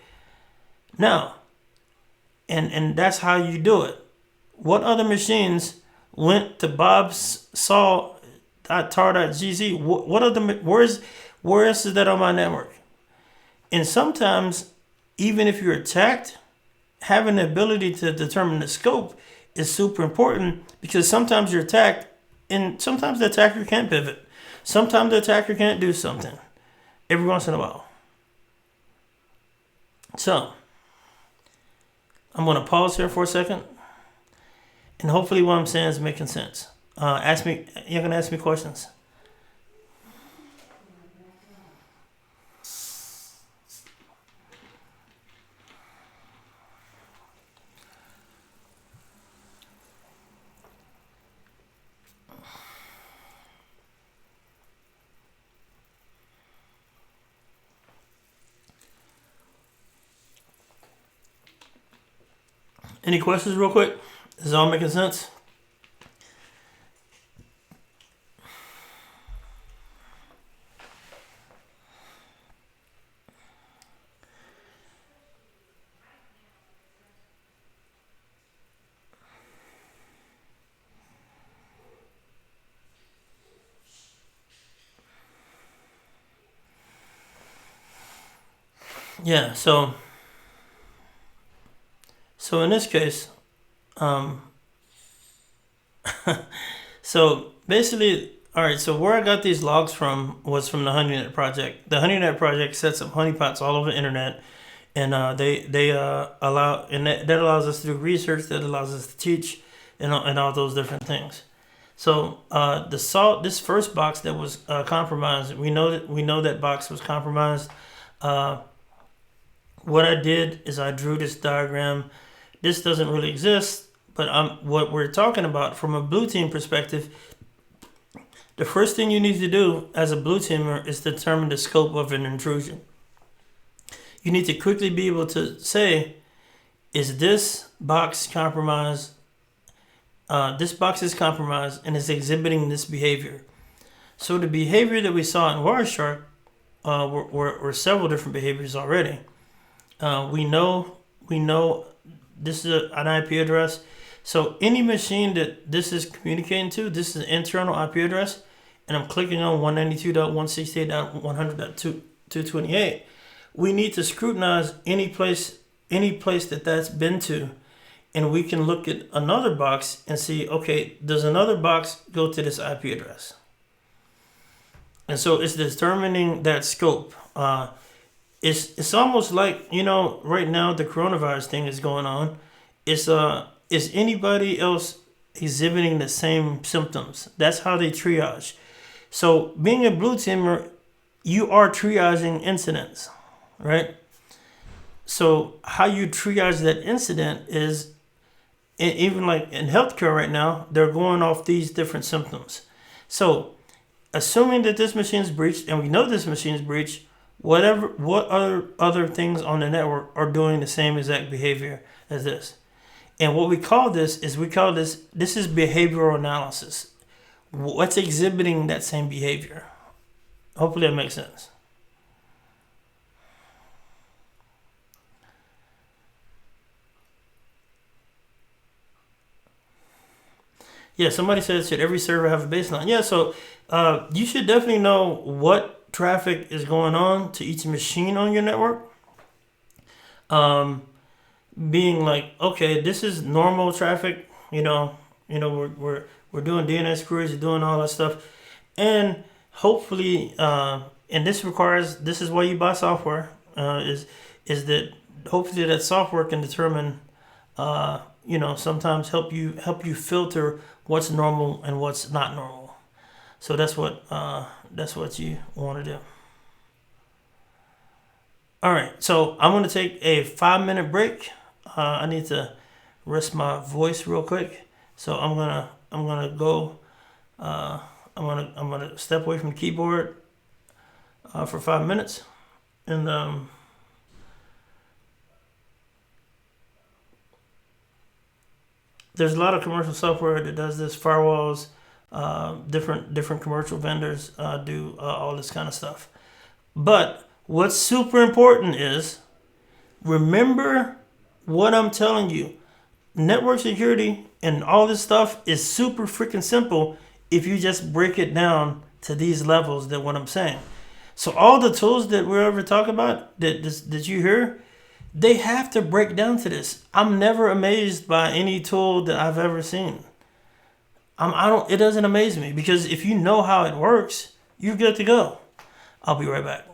Now, and that's how you do it. What other machines went to Bob's saw.tar.gz? What other, where else is that on my network? And sometimes, even if you're attacked, having the ability to determine the scope is super important, because sometimes you're attacked and sometimes the attacker can't pivot. Sometimes the attacker can't do something every once in a while. So I'm going to pause here for a second, and hopefully what I'm saying is making sense. You're going to ask me questions. Any questions real quick? Is it all making sense? Yeah, so in this case, so basically, all right, so where I got these logs from was from the HoneyNet project. The HoneyNet project sets up honeypots all over the internet, and they allow, and that allows us to do research, that allows us to teach, and all those different things. So this first box that was compromised, we know that box was compromised. What I did is I drew this diagram. This doesn't really exist, but what we're talking about from a blue team perspective The first thing you need to do as a blue teamer is determine the scope of an intrusion. You need to quickly be able to say, is this box compromised? This box is compromised and is exhibiting this behavior. So the behavior that we saw in Wireshark were several different behaviors already. We know this is an IP address. So any machine that this is communicating to, this is an internal IP address, and I'm clicking on 192.168.100.228. We need to scrutinize any place that that's been to, and we can look at another box and see, okay, does another box go to this IP address? And so it's determining that scope. It's almost like, right now the coronavirus thing is going on. Is anybody else exhibiting the same symptoms? That's how they triage. So being a blue teamer, you are triaging incidents, right? So how you triage that incident is, even like in healthcare right now, they're going off these different symptoms. So assuming that this machine is breached, and we know this machine is breached, what other things on the network are doing the same exact behavior as this? And what we call this is this is behavioral analysis. What's exhibiting that same behavior? Hopefully that makes sense. Yeah, somebody said, should every server have a baseline? Yeah, so you should definitely know what traffic is going on to each machine on your network. Being like, okay, this is normal traffic. We're doing DNS queries, we're doing all that stuff, and hopefully, and this is why you buy software. Is that hopefully that software can determine, sometimes help you filter what's normal and what's not normal. So that's what you want to do. All right, so I'm gonna take a 5-minute break. I need to rest my voice real quick, so I'm gonna go. I'm gonna step away from the keyboard for 5 minutes, and there's a lot of commercial software that does this. Firewalls, different commercial vendors do all this kind of stuff. But what's super important is remember what I'm telling you. Network security and all this stuff is super freaking simple if you just break it down to these levels that what I'm saying. So all the tools that we're ever talking about that you hear, they have to break down to this. I'm never amazed by any tool that I've ever seen. I don't. It doesn't amaze me because if you know how it works, you're good to go. I'll be right back.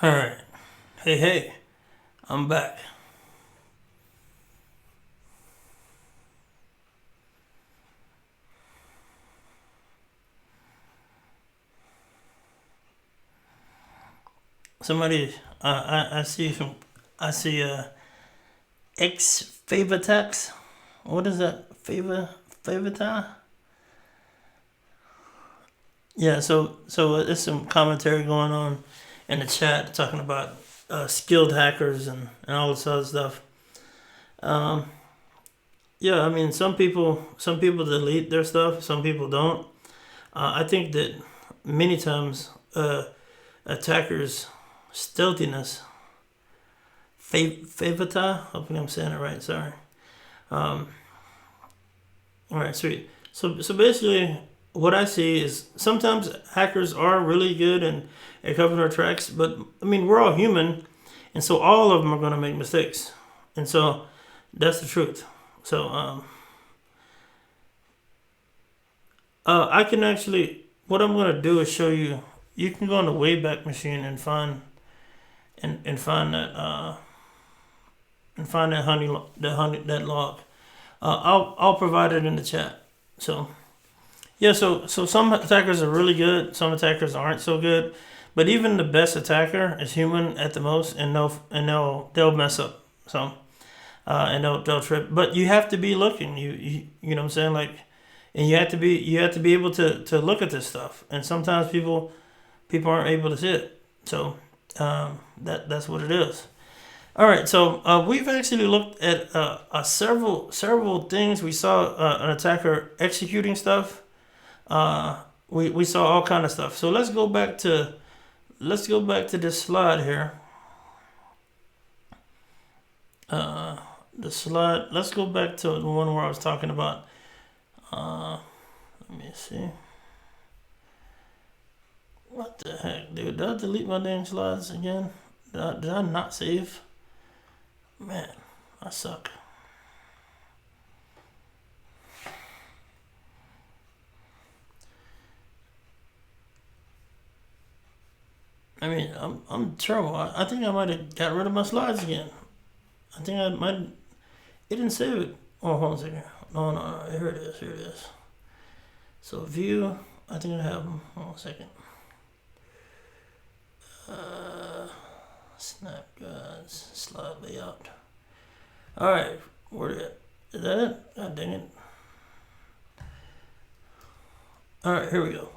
All right. Hey, I'm back. Somebody, I see some, I see X favor tax. What is that? Favor time? Yeah. So there's some commentary going on in the chat talking about skilled hackers and all this other stuff. Um, yeah, I mean, some people delete their stuff, some people don't. I think that many times attackers' stealthiness, favata. Hopefully, I'm saying it right. Sorry. Um, all right, sweet. So basically, what I see is sometimes hackers are really good and at covering their tracks, but I mean, we're all human, and so all of them are going to make mistakes, and so that's the truth. So I can actually, what I'm going to do is show you. You can go on the Wayback Machine and find and find that that log. I'll provide it in the chat. So yeah, so some attackers are really good, some attackers aren't so good, but even the best attacker is human at the most, and they'll mess up. So and they'll trip. But you have to be looking. You know what I'm saying, like, and you have to be able to look at this stuff. And sometimes people aren't able to see it. So that's what it is. All right, so we've actually looked at several things. We saw an attacker executing stuff. We saw all kind of stuff. So let's go back to this slide here. The slide. Let's go back to the one where I was talking about. Let me see. What the heck, dude? Did I delete my dang slides again? Did I not save? Man, I suck. I mean, I'm terrible. I think I might have got rid of my slides again. I think I might. It didn't save it. Oh, hold on a second. No. Here it is. So view. I think I have them. Hold on a second. Snap guides, slide layout. All right, where is that it? God dang it. All right, here we go.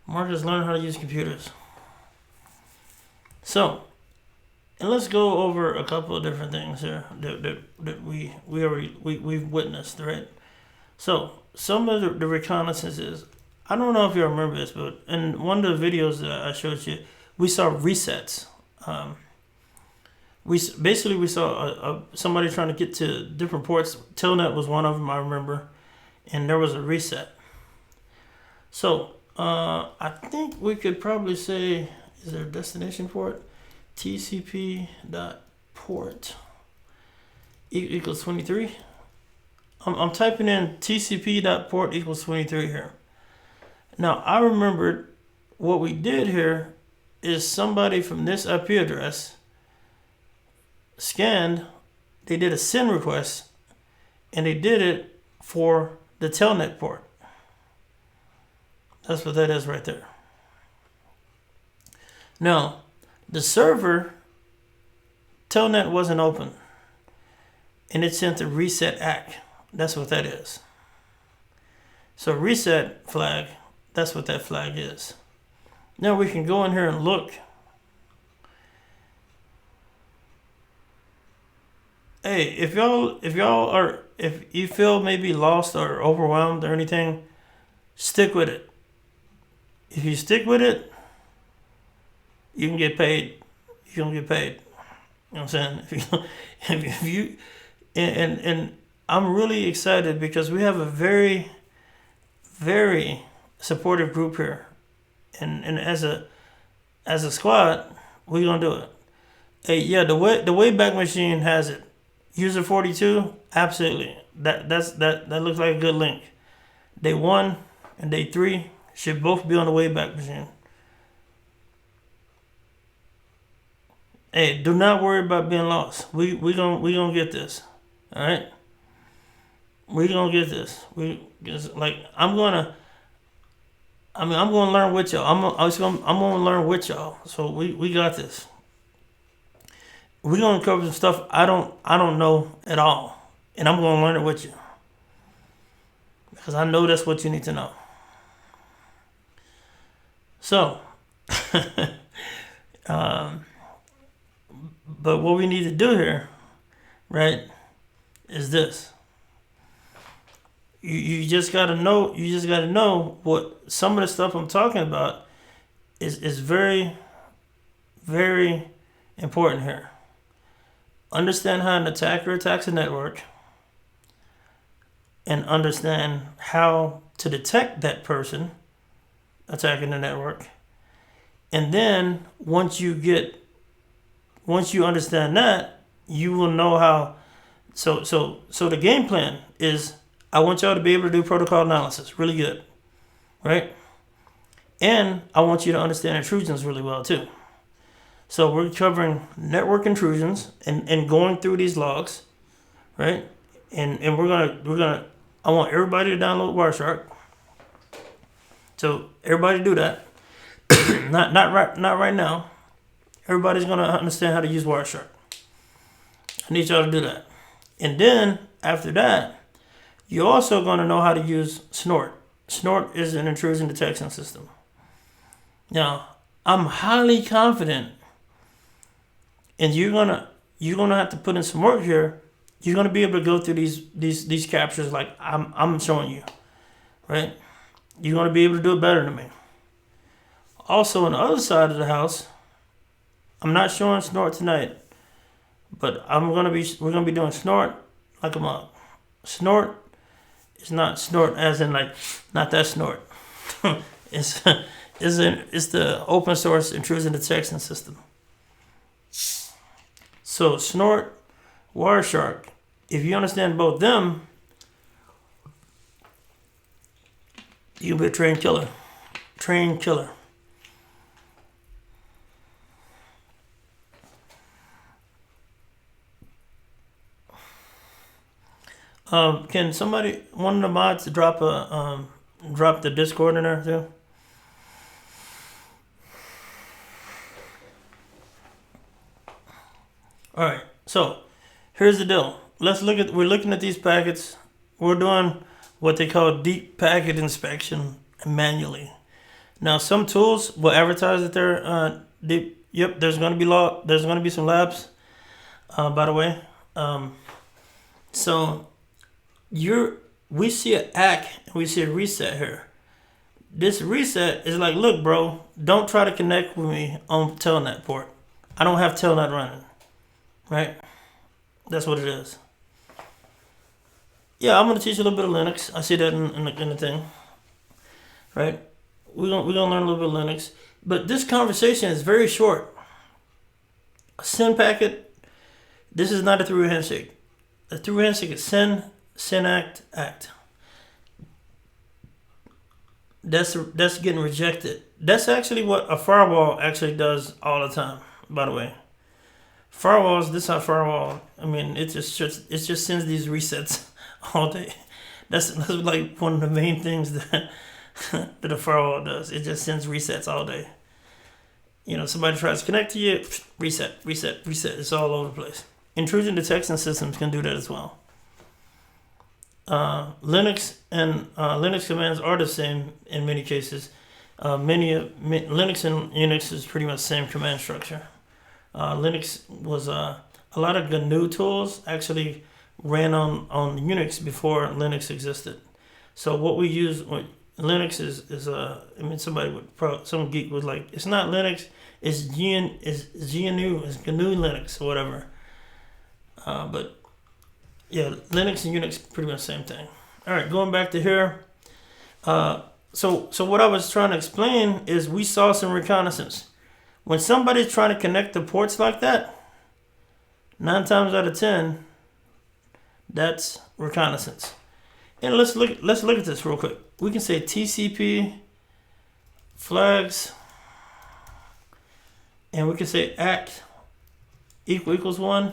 Marcus learn how to use computers. So, and let's go over a couple of different things here that we've witnessed, right? So, some of the reconnaissances. I don't know if you remember this, but in one of the videos that I showed you, we saw resets. We saw somebody trying to get to different ports. Telnet was one of them, I remember, and there was a reset. So I think we could probably say, is there a destination port? TCP dot port equals 23. I'm typing in TCP dot port equals 23 here. Now I remembered what we did here is somebody from this IP address scanned, they did a send request, and they did it for the telnet port. That's what that is right there. Now, the server, telnet wasn't open, and it sent a reset ACK. That's what that is. So reset flag, that's what that flag is. Now we can go in here and look. Hey, if you feel maybe lost or overwhelmed or anything, stick with it. If you stick with it, you can get paid. You can get paid. You know what I'm saying? If you and I'm really excited because we have a very, very supportive group here. And as a squad, we're gonna do it. Hey, yeah, the Wayback Machine has it. User 42, absolutely. That looks like a good link. Day 1 and day 3 should both be on the Wayback Machine. Hey, do not worry about being lost. We gonna get this. All right. We gonna get this. I'm gonna learn with y'all. I'm gonna learn with y'all. So we got this. We're gonna cover some stuff I don't know at all, and I'm gonna learn it with you because I know that's what you need to know. So, but what we need to do here, right, is this. You just gotta know. You just gotta know what some of the stuff I'm talking about is very, very important here. Understand how an attacker attacks a network, and understand how to detect that person attacking the network. And then once you understand that, you will know how. So the game plan is, I want y'all to be able to do protocol analysis really good, right? And I want you to understand intrusions really well too. So we're covering network intrusions and going through these logs, right? And we're gonna I want everybody to download Wireshark. So everybody do that. not right now. Everybody's gonna understand how to use Wireshark. I need y'all to do that. And then after that, you're also gonna know how to use Snort. Snort is an intrusion detection system. Now, I'm highly confident, and you're gonna have to put in some work here. You're gonna be able to go through these captures like I'm showing you, right? You're gonna be able to do it better than me. Also, on the other side of the house, I'm not showing Snort tonight, but we're gonna be doing Snort like a mug. Snort is not Snort as in like not that Snort. it's the open source intrusion detection system. So Snort, Wireshark, if you understand both them, you'll be a trained killer. Trained killer. Can somebody, one of the mods, drop the Discord in there too? All right. So here's the deal. We're looking at these packets. We're doing what they call deep packet inspection manually. Now, some tools will advertise that they're deep. Yep, there's going to be some labs. By the way, so we see an ACK and we see a reset here. This reset is like, look, bro, don't try to connect with me on Telnet port. I don't have Telnet running, right? That's what it is. Yeah, I'm gonna teach you a little bit of Linux. I see that in the thing, right? We're gonna learn a little bit of Linux, but this conversation is very short. A SYN packet. This is not a through handshake. A through handshake is SYN act. That's getting rejected. That's actually what a firewall actually does all the time. By the way, firewalls. This is how firewall. I mean, it just sends these resets all day. That's like one of the main things that that a firewall does. It just sends resets all day. You know, somebody tries to connect to you, reset. It's all over the place. Intrusion detection systems can do that as well. Linux and Linux commands are the same in many cases. Linux and Unix is pretty much the same command structure. Linux was a lot of GNU tools actually ran on Unix before Linux existed. So what we use Linux is some geek was like, it's not Linux, it's GNU, it's GNU Linux or whatever. But yeah, Linux and Unix pretty much the same thing. All right, going back to here. So what I was trying to explain is we saw some reconnaissance. When somebody's trying to connect to ports like that, 9 times out of 10, that's reconnaissance. And let's look at this real quick. We can say TCP flags, and we can say ACK equals 1,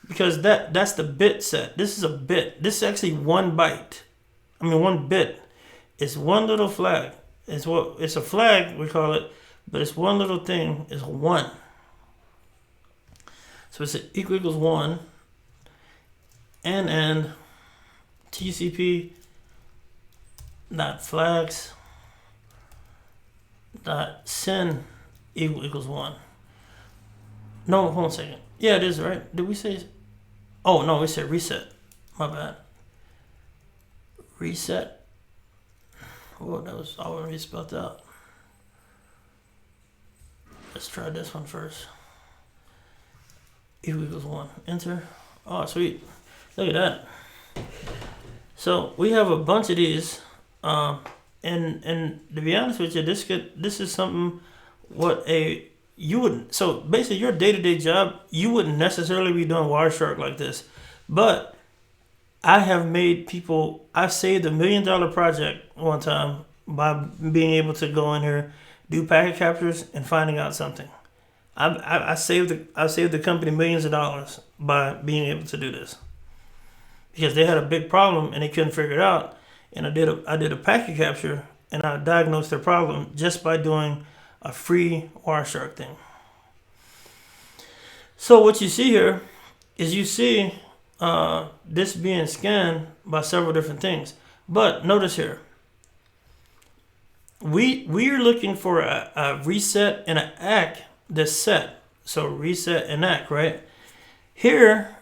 because that's the bit set. This is a bit. This is actually 1 byte. I mean 1 bit. It's one little flag. It's a flag, we call it, but it's one little thing. It's 1. So it's equals 1, and TCP dot flags dot send equals 1. No, hold on a second. Yeah, it is, right? Did we say? Oh no, we said reset. My bad. Reset. Oh, that was already spelled out. Let's try this one first. Equals 1. Enter. Oh, sweet. Look at that. So we have a bunch of these, and to be honest with you, this is something you wouldn't. So basically, your day-to-day job, you wouldn't necessarily be doing Wireshark like this, but I have made people. I saved $1 million project one time by being able to go in here, do packet captures, and finding out something. I saved the company millions of dollars by being able to do this, because they had a big problem and they couldn't figure it out. And I did a packet capture and I diagnosed their problem just by doing a free Wireshark thing. So what you see here is this being scanned by several different things. But notice here, we are looking for a reset and an ACK that's set. So reset and ACK, right? Here,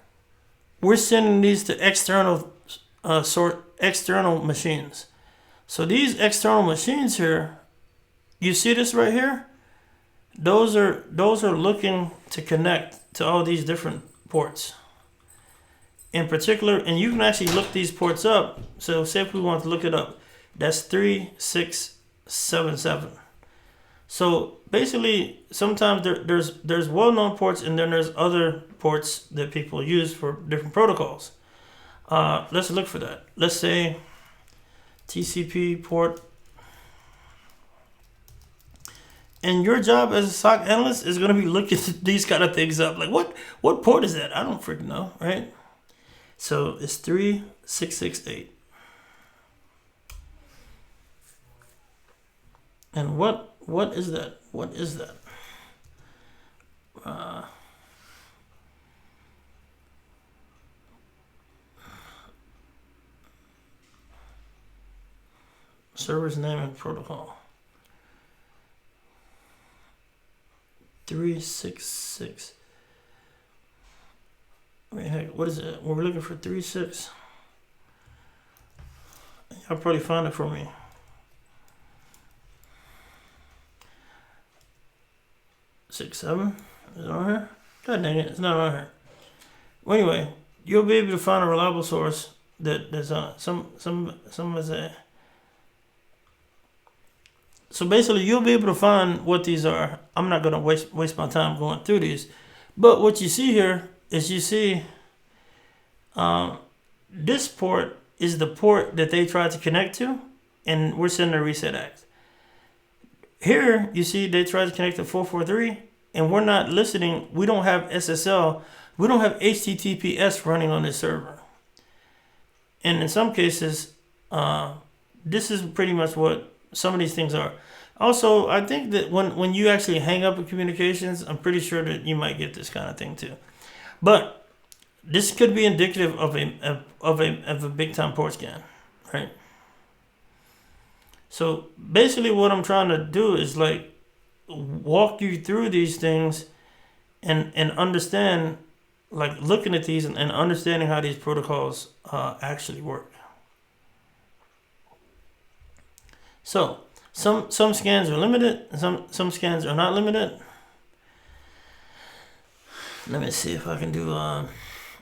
we're sending these to external machines. So these external machines here, you see this right here? Those are looking to connect to all these different ports. In particular, and you can actually look these ports up. So say if we want to look it up, that's 3677. So basically, sometimes there's well-known ports, and then there's other ports that people use for different protocols. Let's look for that. Let's say TCP port. And your job as a SOC analyst is going to be looking these kind of things up. Like, what port is that? I don't freaking know, right? So it's 3668. And what is that? What is that? Server's name and protocol. 366. Wait, heck, what is it? We're looking for 36. Y'all probably find it for me. Six, 7. Is it on here? God dang it, it's not on here. Well, anyway, you'll be able to find a reliable source that's on some is a. So basically, you'll be able to find what these are. I'm not gonna waste my time going through these, but what you see here is this port is the port that they tried to connect to, and we're sending a reset ACK. Here, you see they tried to connect to 443, and we're not listening. We don't have SSL. We don't have HTTPS running on this server. And in some cases, this is pretty much what some of these things are. Also, I think that when you actually hang up in communications, I'm pretty sure that you might get this kind of thing too. But this could be indicative of a big time port scan, right? So basically what I'm trying to do is like walk you through these things and understand, like looking at these and understanding how these protocols actually work. So some scans are limited, and some scans are not limited. Let me see if I can do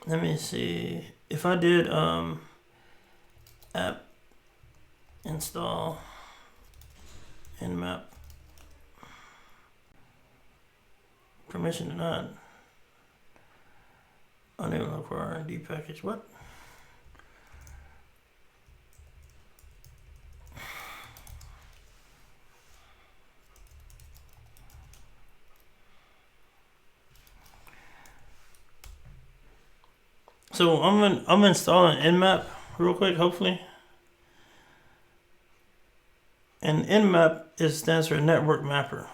let me see if I did app install nmap permission denied, unable to acquire D package. What? So I'm installing Nmap real quick, hopefully. And Nmap stands for Network Mapper.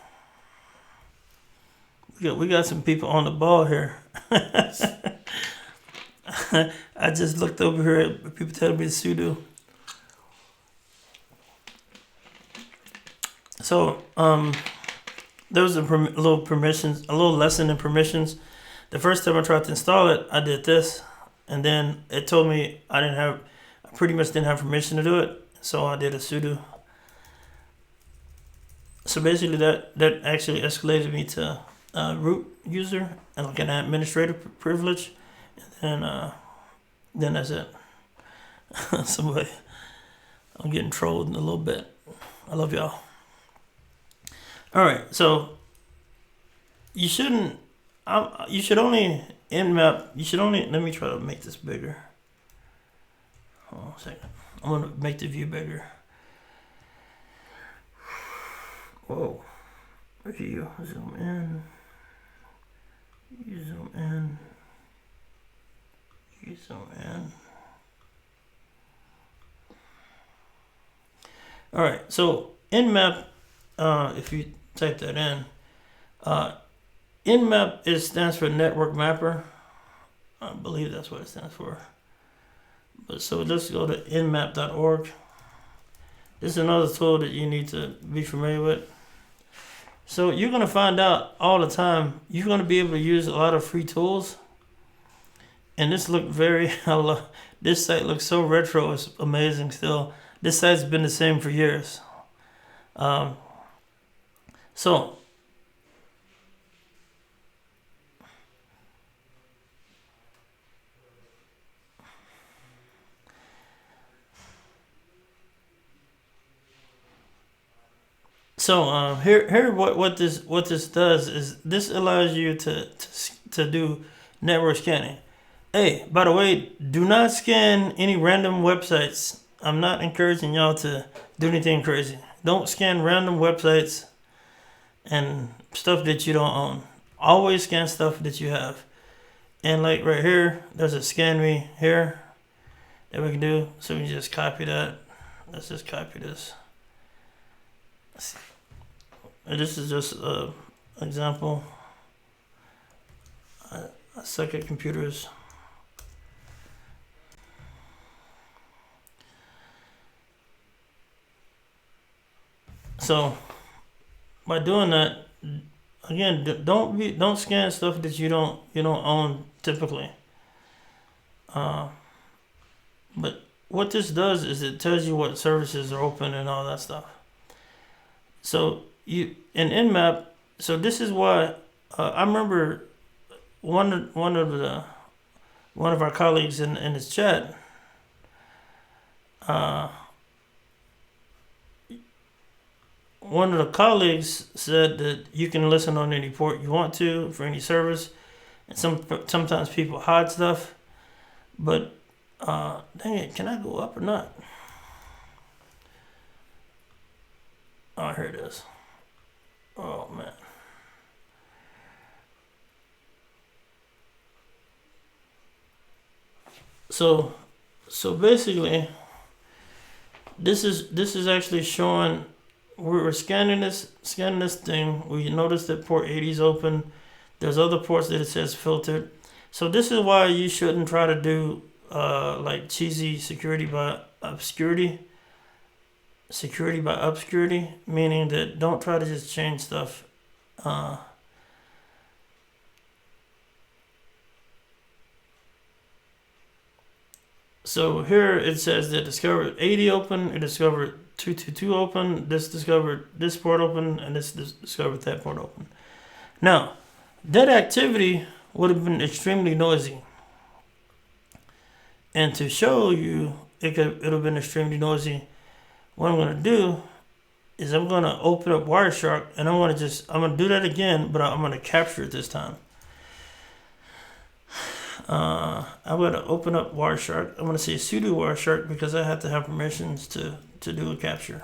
We got some people on the ball here. I just looked over here at people telling me to sudo. So there was a little lesson in permissions. The first time I tried to install it, I did this, and then it told me I pretty much didn't have permission to do it. So I did a sudo. So basically, that actually escalated me to root user and like an administrative privilege, and then that's it. Somebody, I'm getting trolled in a little bit. I love y'all. All right, so you shouldn't. You should only Nmap. You should only. Let me try to make this bigger. Hold on a second. I'm gonna make the view bigger. Whoa. View. Zoom in. You zoom in. You zoom in. All right. So Nmap. If you type that in, Nmap stands for Network Mapper. I believe that's what it stands for. But so let's go to nmap.org. This is another tool that you need to be familiar with. So you're going to find out all the time. You're going to be able to use a lot of free tools. And this looked this site looks so retro. It's amazing still. This site's been the same for years. So here what this does is this allows you to do network scanning. Hey, by the way, do not scan any random websites. I'm not encouraging y'all to do anything crazy. Don't scan random websites and stuff that you don't own. Always scan stuff that you have. And like right here, there's a scan me here that we can do. So we can just copy that. Let's just copy this. And this is just an example. I suck at computers. So by doing that, again, don't scan stuff that you don't own typically. But what this does is it tells you what services are open and all that stuff. So you in Nmap. So this is why I remember one of our colleagues in his chat. One of the colleagues said that you can listen on any port you want to for any service, and sometimes people hide stuff. But dang it, can I go up or not? Oh, here it is. Oh man. So basically, this is actually showing. We're scanning this thing. We notice that port 80 is open. There's other ports that it says filtered. So this is why you shouldn't try to do like cheesy security by obscurity, meaning that don't try to just change stuff. So here it says that discovered 80 open, it discovered 222 open, this discovered this port open, and this discovered that port open. Now, that activity would have been extremely noisy. And to show you it would have been extremely noisy, what I'm going to do is I'm going to open up Wireshark, and I'm going to do that again, but I'm going to capture it this time. I'm going to open up Wireshark. I'm going to say sudo Wireshark because I have to have permissions to do a capture.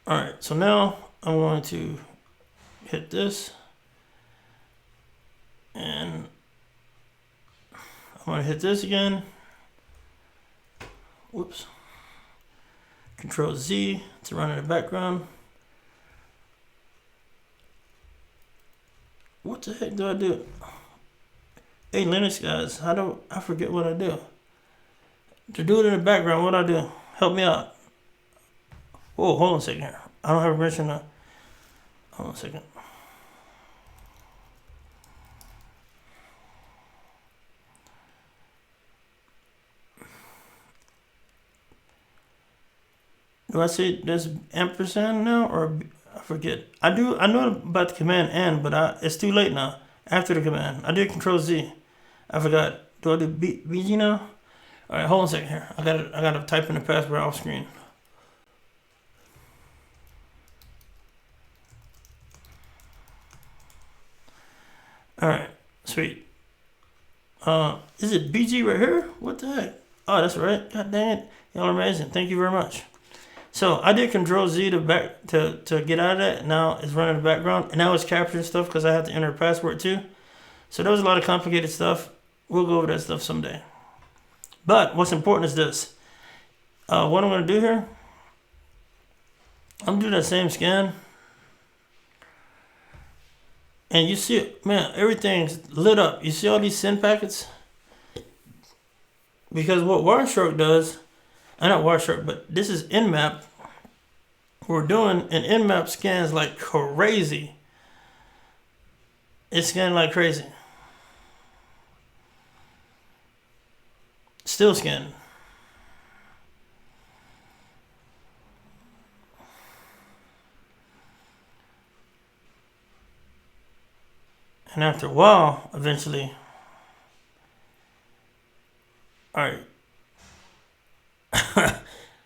Alright, so now I'm going to hit this. And I'm gonna hit this again. Whoops. Control Z to run in the background. What the heck do I do? Hey Linux guys, I forget what I do? To do it in the background, what I do? Help me out. Whoa, hold on a second here. I don't have permission to. Hold on a second. Do I say this ampersand now, or I forget? I know about the command and, but it's too late now. After the command, I did Control Z. I forgot. Do I do BG now? All right, hold on a second here. I gotta type in the password off screen. All right, sweet. Is it BG right here? What the heck? Oh, that's right. God dang it, y'all are amazing. Thank you very much. So I did Control Z to get out of that. Now it's running in the background, and now it's capturing stuff because I have to enter a password too. So there was a lot of complicated stuff. We'll go over that stuff someday. But what's important is this. What I'm going to do here, I'm going to do that same scan. And you see it, man, everything's lit up. You see all these send packets? Because what Wireshark does, not Wireshark, but this is Nmap. We're doing an Nmap scans like crazy. It's scanning like crazy. Still scanning. And after a while, eventually, all right.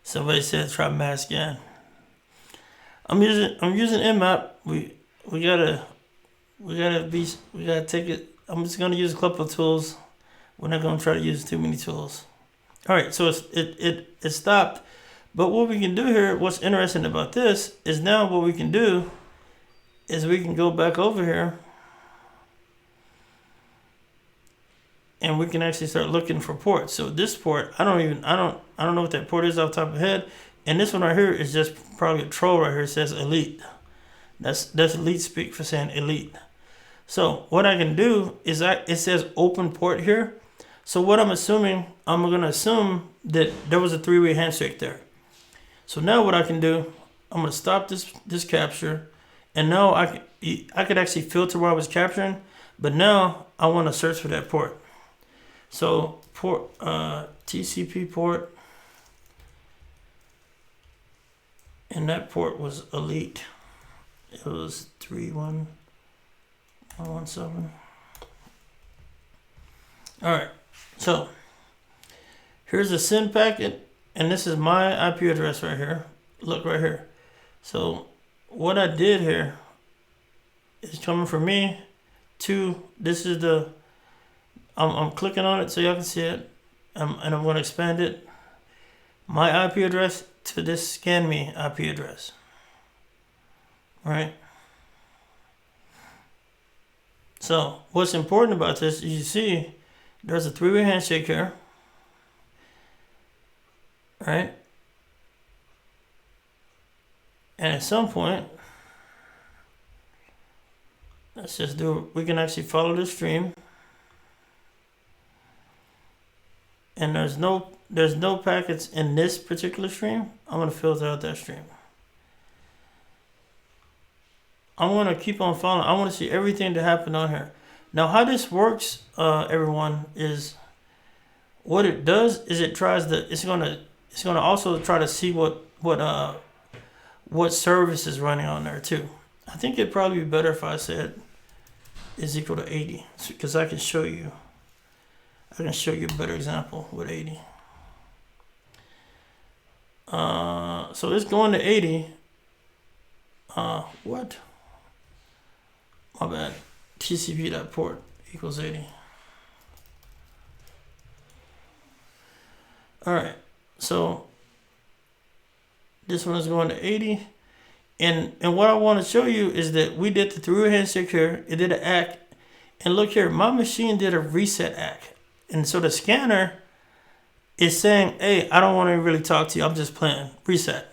Somebody said try mass scan. I'm using Nmap. We gotta take it. I'm just gonna use a couple of tools. We're not gonna try to use too many tools. All right, so it stopped. But what we can do here, what's interesting about this is now what we can do is we can go back over here. And we can actually start looking for ports. So this port, I don't know what that port is off the top of my head. And this one right here is just probably a troll right here. It says elite. That's elite speak for saying elite. So what I can do is it says open port here. So what I'm gonna assume that there was a three-way handshake there. So now what I can do, I'm gonna stop this capture, and now I could actually filter what I was capturing, but now I want to search for that port. So port TCP port, and that port was elite. It was 31117. All right, so here's a send packet, and this is my IP address right here. Look right here. So what I did here is coming from me to this is the. I'm clicking on it so y'all can see it, and I'm going to expand it. My IP address to this scan me IP address. Right. So what's important about this is you see there's a three-way handshake here. Right. And at some point, let's just we can actually follow the stream. And there's no packets in this particular stream. I'm going to filter out that stream. I'm going to keep on following. I want to see everything that happened on here. Now, how this works, everyone, is what it does is it's going to also try to see what service is running on there too. I think it'd probably be better if I said is equal to 80, because I can show you a better example with 80. So it's going to 80. What? My bad. TCP.port equals 80. All right. So this one is going to 80. And what I want to show you is that we did the three-way handshake here. It did an ACK. And look here, my machine did a reset act. And so the scanner is saying, hey, I don't want to really talk to you. I'm just playing. Reset.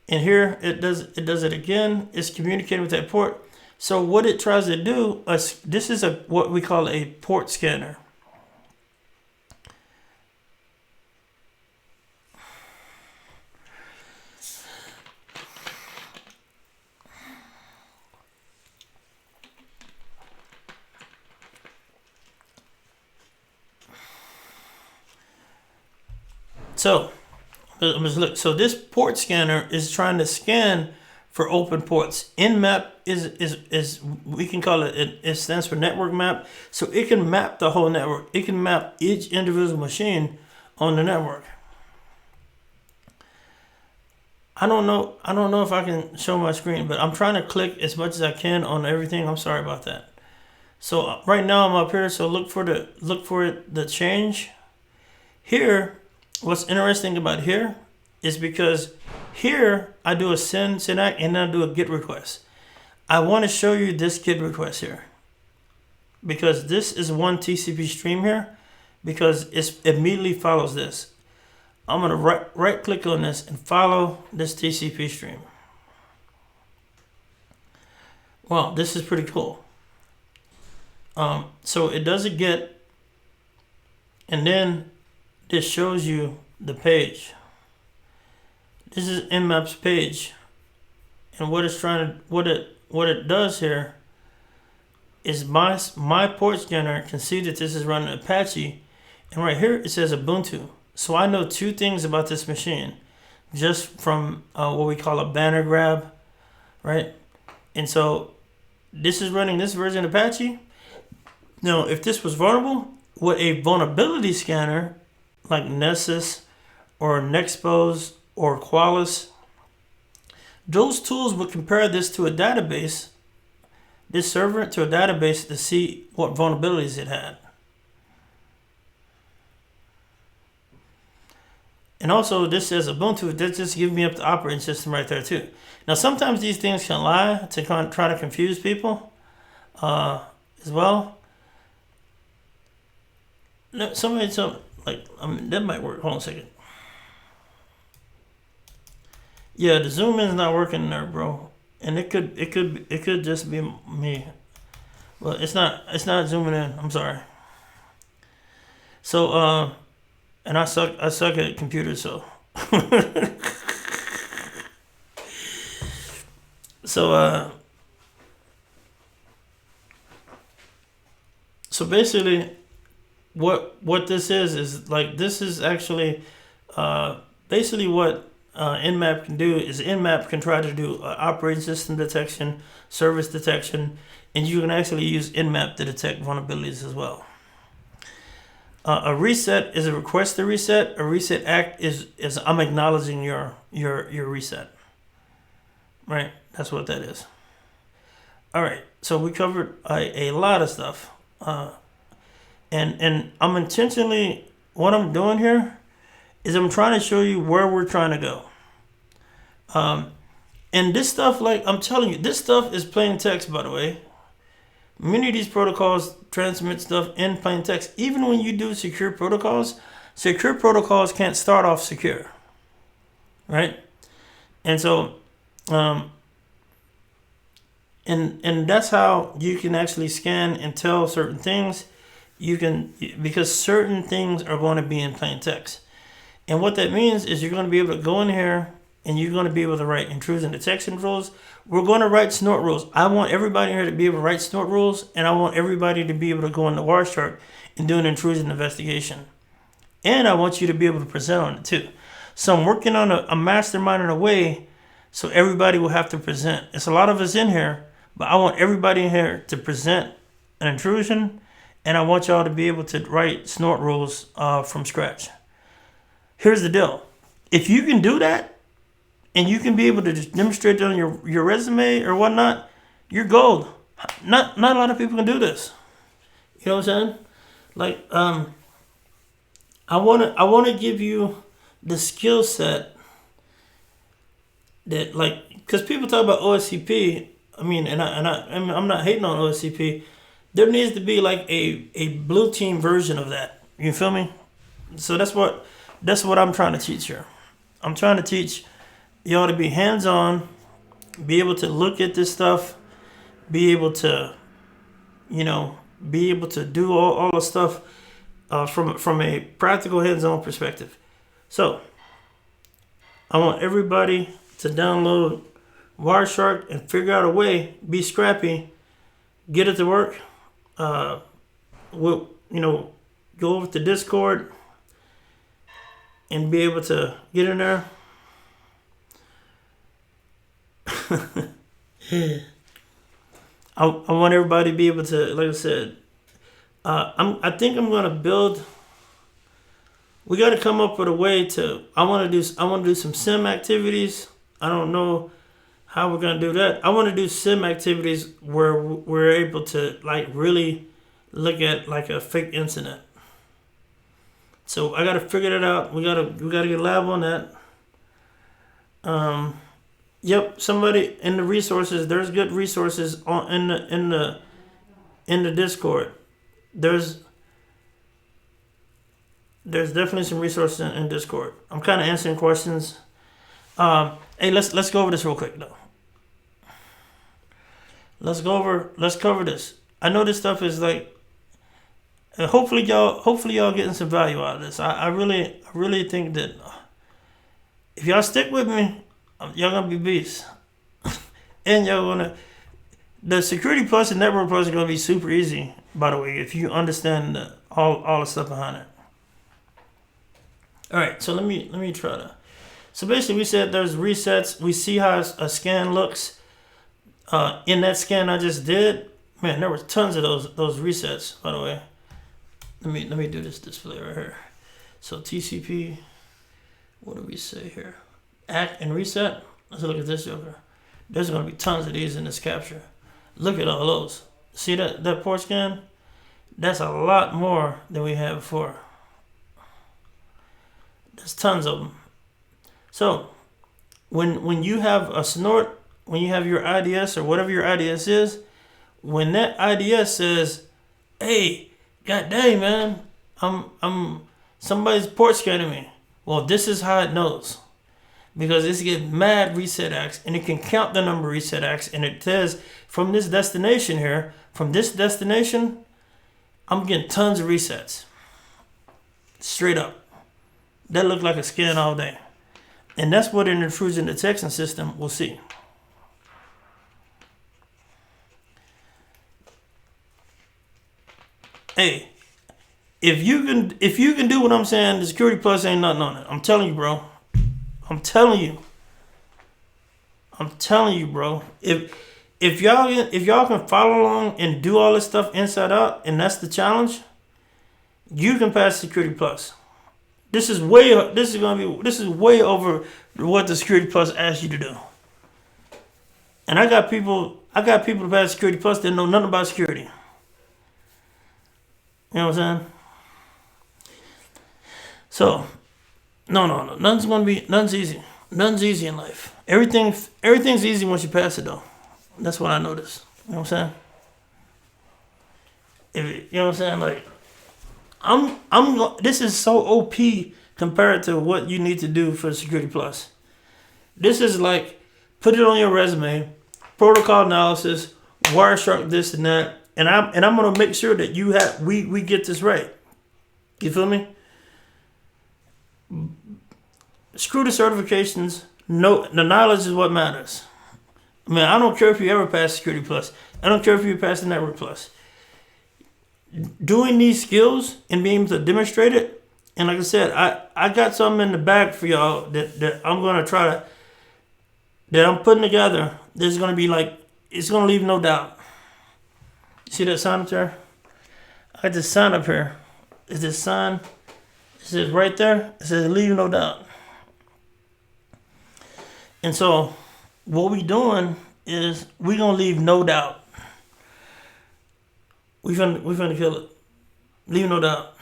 And here it does it again. It's communicating with that port. So what it tries to do, this is what we call a port scanner. So let's look. So this port scanner is trying to scan for open ports. Nmap is we can call it stands for network map. So it can map the whole network. It can map each individual machine on the network. I don't know if I can show my screen, but I'm trying to click as much as I can on everything. I'm sorry about that. So right now I'm up here. So look for the change here. What's interesting about here is because here I do a send act and then I do a get request. I want to show you this get request here because this is one TCP stream here because it immediately follows this. I'm going to right click on this and follow this TCP stream. Wow, this is pretty cool. So it does a get, and then this shows you the page. This is Nmap's page, and what it does here is my port scanner can see that this is running Apache, and right here it says Ubuntu. So I know two things about this machine just from what we call a banner grab, right? And so this is running this version of Apache. Now, if this was vulnerable, what a vulnerability scanner like Nessus or Nexpose or Qualys, those tools would compare this to a database, this server to a database to see what vulnerabilities it had. And also this says Ubuntu, that just gives me up the operating system right there too. Now sometimes these things can lie to try to confuse people as well. Somebody tell that might work. Hold on a second. Yeah, the zoom in is not working there, bro. And it could just be me. But it's not zooming in. I'm sorry. So and I suck at computers, so so basically what this is like, this is actually basically what Nmap can do is Nmap can try to do operating system detection, service detection, and you can actually use Nmap to detect vulnerabilities as well. A reset is a request to reset. A reset act is I'm acknowledging your reset. Right? That's what that is. All right. So we covered a lot of stuff. And I'm intentionally, what I'm doing here is I'm trying to show you where we're trying to go. And this stuff, like I'm telling you, this stuff is plain text, by the way. Many of these protocols transmit stuff in plain text. Even when you do secure protocols can't start off secure, right? And so, and that's how you can actually scan and tell certain things. Because certain things are going to be in plain text. And what that means is you're going to be able to go in here and you're going to be able to write intrusion detection rules. We're going to write snort rules. I want everybody here to be able to write snort rules, and I want everybody to be able to go in the Wireshark and do an intrusion investigation. And I want you to be able to present on it too. So I'm working on a mastermind in a way so everybody will have to present. It's a lot of us in here, but I want everybody in here to present an intrusion, and I want y'all to be able to write snort rules from scratch. Here's the deal. If you can do that, and you can be able to just demonstrate it on your resume or whatnot, you're gold. Not a lot of people can do this. You know what I'm saying? Like, I wanna give you the skill set that, like, because people talk about OSCP. I mean, I'm not hating on OSCP, There needs to be like a blue team version of that. You feel me? So that's what I'm trying to teach here. I'm trying to teach y'all to be hands on, be able to look at this stuff, be able to, you know, be able to do all the stuff from a practical hands on perspective. So I want everybody to download Wireshark and figure out a way, be scrappy, get it to work. We'll, go over to Discord and be able to get in there. I want everybody to be able to, like I said, I think I'm gonna build. We got to come up with a way to. I want to do some sim activities. I don't know how we're gonna do that. I want to do sim activities where we're able to like really look at like a fake incident. So I got to figure that out. We gotta get a lab on that. Yep, somebody in the resources. There's good resources in the Discord. There's definitely some resources in Discord. I'm kind of answering questions. Hey, let's go over this real quick though. Let's cover this. I know this stuff is like. Hopefully y'all getting some value out of this. I really think that if y'all stick with me, y'all gonna be beasts. And y'all gonna the security plus and network plus are gonna be super easy. By the way, if you understand all the stuff behind it. All right, so let me try to. So basically, we said there's resets. We see how a scan looks. In that scan I just did, man, there were tons of those resets. By the way, let me do this display right here. So TCP, what do we say here? Act and reset. Let's look at this joker. There's gonna be tons of these in this capture. Look at all those. See that port scan? That's a lot more than we had before. There's tons of them. So when you have a snort, when you have your IDS or whatever your IDS is, when that IDS says, "Hey, god dang man, I'm somebody's port scanning me," well, this is how it knows. Because it's getting mad reset acts, and it can count the number of reset acts, and it says from this destination here, from this destination, I'm getting tons of resets. Straight up. That looked like a scan all day. And that's what an intrusion detection system will see. Hey, if you can do what I'm saying, the security plus ain't nothing on it. I'm telling you, bro. I'm telling you, bro. If y'all can follow along and do all this stuff inside out, and that's the challenge, you can pass security plus. This is way over what the security plus asks you to do. And I got people to pass security plus that know nothing about security. You know what I'm saying? So, no. Nothing's easy. Nothing's easy in life. Everything's easy once you pass it though. That's what I noticed. You know what I'm saying? You know what I'm saying? Like, this is so OP compared to what you need to do for Security Plus. This is like, put it on your resume, protocol analysis, Wireshark this and that, and I'm gonna make sure that we get this right. You feel me? Screw the certifications. No, the knowledge is what matters. I mean, I don't care if you ever pass Security Plus. I don't care if you pass the Network Plus. Doing these skills and being able to demonstrate it, and like I said, I got something in the bag for y'all that I'm gonna try to, that I'm putting together. There's gonna be like, it's gonna leave no doubt. See that sign up there? I got this sign up here. Is this sign? It says right there. It says leave no doubt. And so, what we doing is we gonna leave no doubt. We finna kill it. Leave no doubt.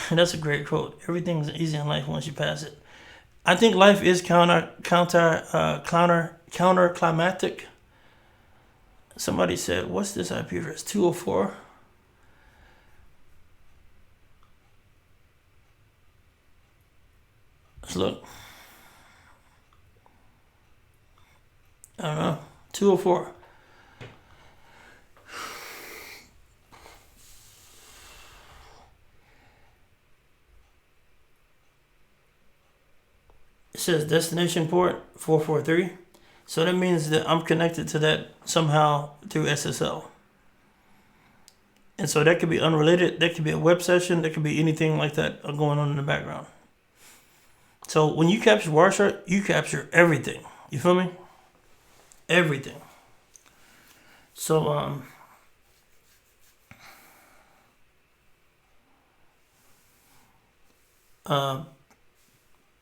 And that's a great quote. Everything's easy in life once you pass it. I think life is counterclimactic. somebody said, what's this IP address? 204. Let's look. I don't know. 204. It says destination port 443. So that means that I'm connected to that somehow through SSL. And so that could be unrelated. That could be a web session. That could be anything like that going on in the background. So when you capture Wireshark, you capture everything. You feel me? Everything. So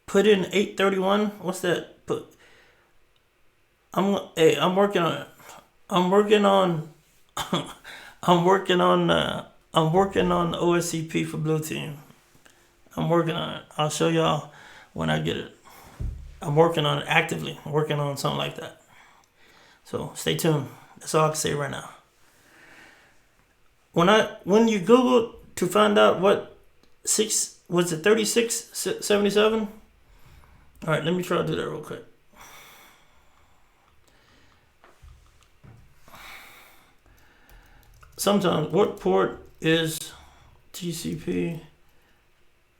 put in 831. What's that? I'm working on it. I'm working on OSCP for Blue Team. I'm working on it. I'll show y'all when I get it. I'm working on it actively. I'm working on something like that. So stay tuned. That's all I can say right now. When you Google to find out what 3677? All right, let me try to do that real quick. Sometimes what port is TCP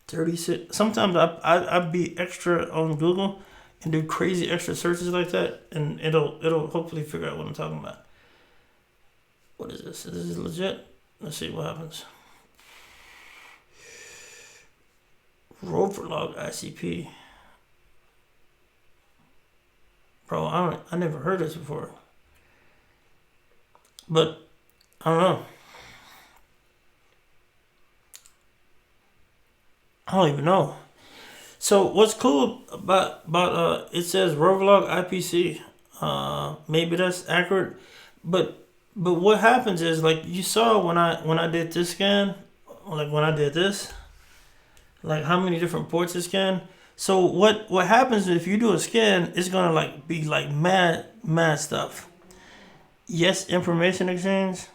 36? Sometimes I be extra on Google and do crazy extra searches like that, and it'll hopefully figure out what I'm talking about. What is this? Is this legit? Let's see what happens. Roverlog ICP. Bro, I never heard this before. But I don't know. I don't even know. So what's cool about it says Roverlog IPC. Maybe that's accurate, but what happens is, like you saw when I did this scan, like when I did this, like how many different ports it scanned. So what happens if you do a scan? It's gonna like be like mad stuff. Yes, information exchange.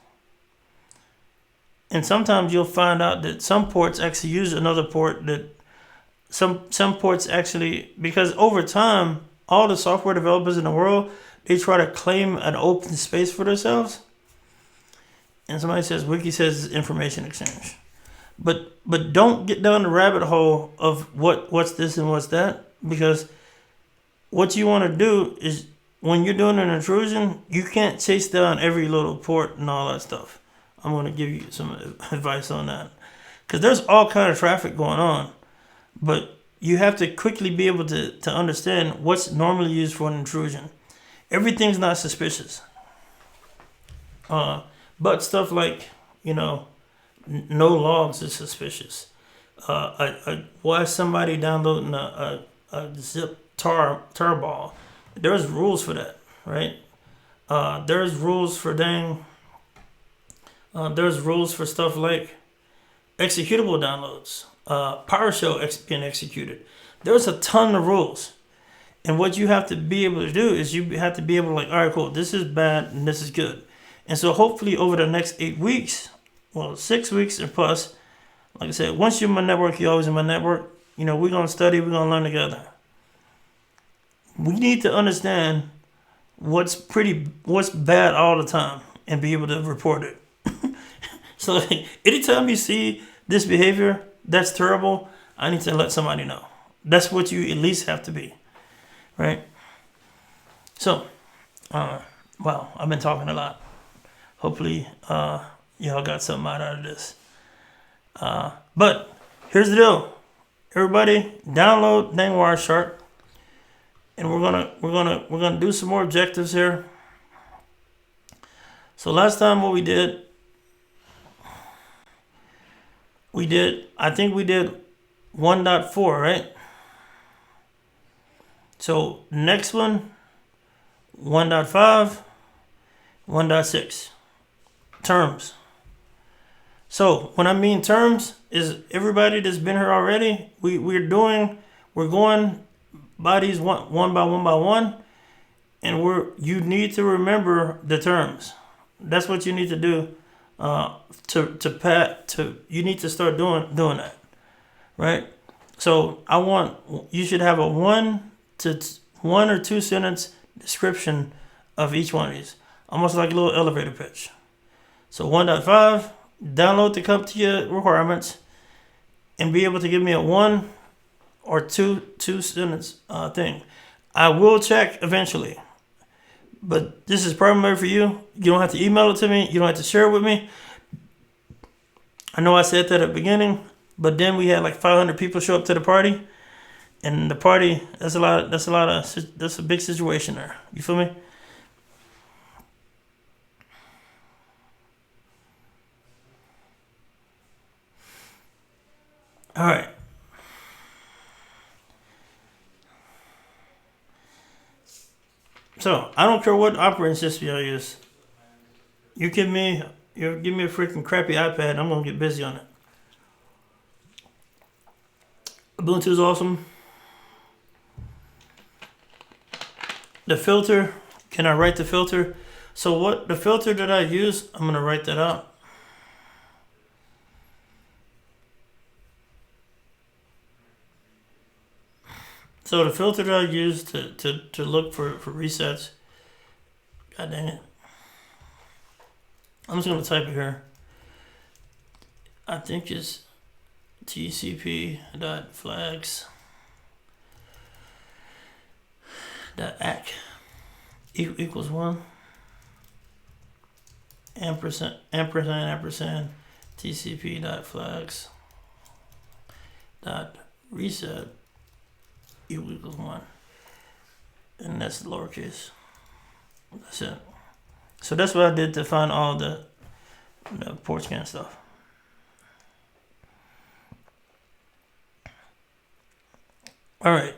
And sometimes you'll find out that some ports actually use another port, that some ports actually, because over time, all the software developers in the world, they try to claim an open space for themselves. And somebody says, Wiki says information exchange. But don't get down the rabbit hole of what's this and what's that, because what you want to do is, when you're doing an intrusion, you can't chase down every little port and all that stuff. I'm going to give you some advice on that, because there's all kind of traffic going on, but you have to quickly be able to understand what's normally used for an intrusion. Everything's not suspicious, but stuff like, no logs is suspicious. Why is somebody downloading a zip tar ball? There's rules for that, right? There's rules for there's rules for stuff like executable downloads, PowerShell being executed. There's a ton of rules. And what you have to be able to do is you have to be able to, like, all right, cool, this is bad and this is good. And so hopefully over the next 8 weeks, 6 weeks and plus, like I said, once you're in my network, you're always in my network. We're going to study, we're going to learn together. We need to understand what's bad all the time and be able to report it. So like, anytime you see this behavior that's terrible, I need to let somebody know. That's what you at least have to be, right? So, wow, I've been talking a lot. Hopefully, y'all got something out of this. But here's the deal, everybody, download dang Wireshark, and we're gonna do some more objectives here. So last time what we did, I think we did 1.4, right? So next one, 1.5, 1.6, terms. So when I mean terms, is everybody that's been here already, we're going by these one by one, and you need to remember the terms, That's what you need to do. You need to start doing that, right? So you should have a one or two sentence description of each one of these, almost like a little elevator pitch. So 1.5, download to come to your requirements, and be able to give me a one or two sentence thing. I will check eventually, but this is primary for you. You don't have to email it to me. You don't have to share it with me. I know I said that at the beginning, but then we had like 500 people show up to the party, and the party that's a big situation there. You feel me? All right. So I don't care what operating system you use. You give me a freaking crappy iPad, I'm gonna get busy on it. Ubuntu is awesome. The filter, can I write the filter? So what the filter that I use, I'm gonna write that out. So the filter that I use to look for resets, god dang it. I'm just gonna type it here. I think it's tcp.flags.ack equals 1 ampersand tcp.flags.reset equals 1, and that's the lowercase. That's it. So that's what I did to find all the port scan stuff. All right.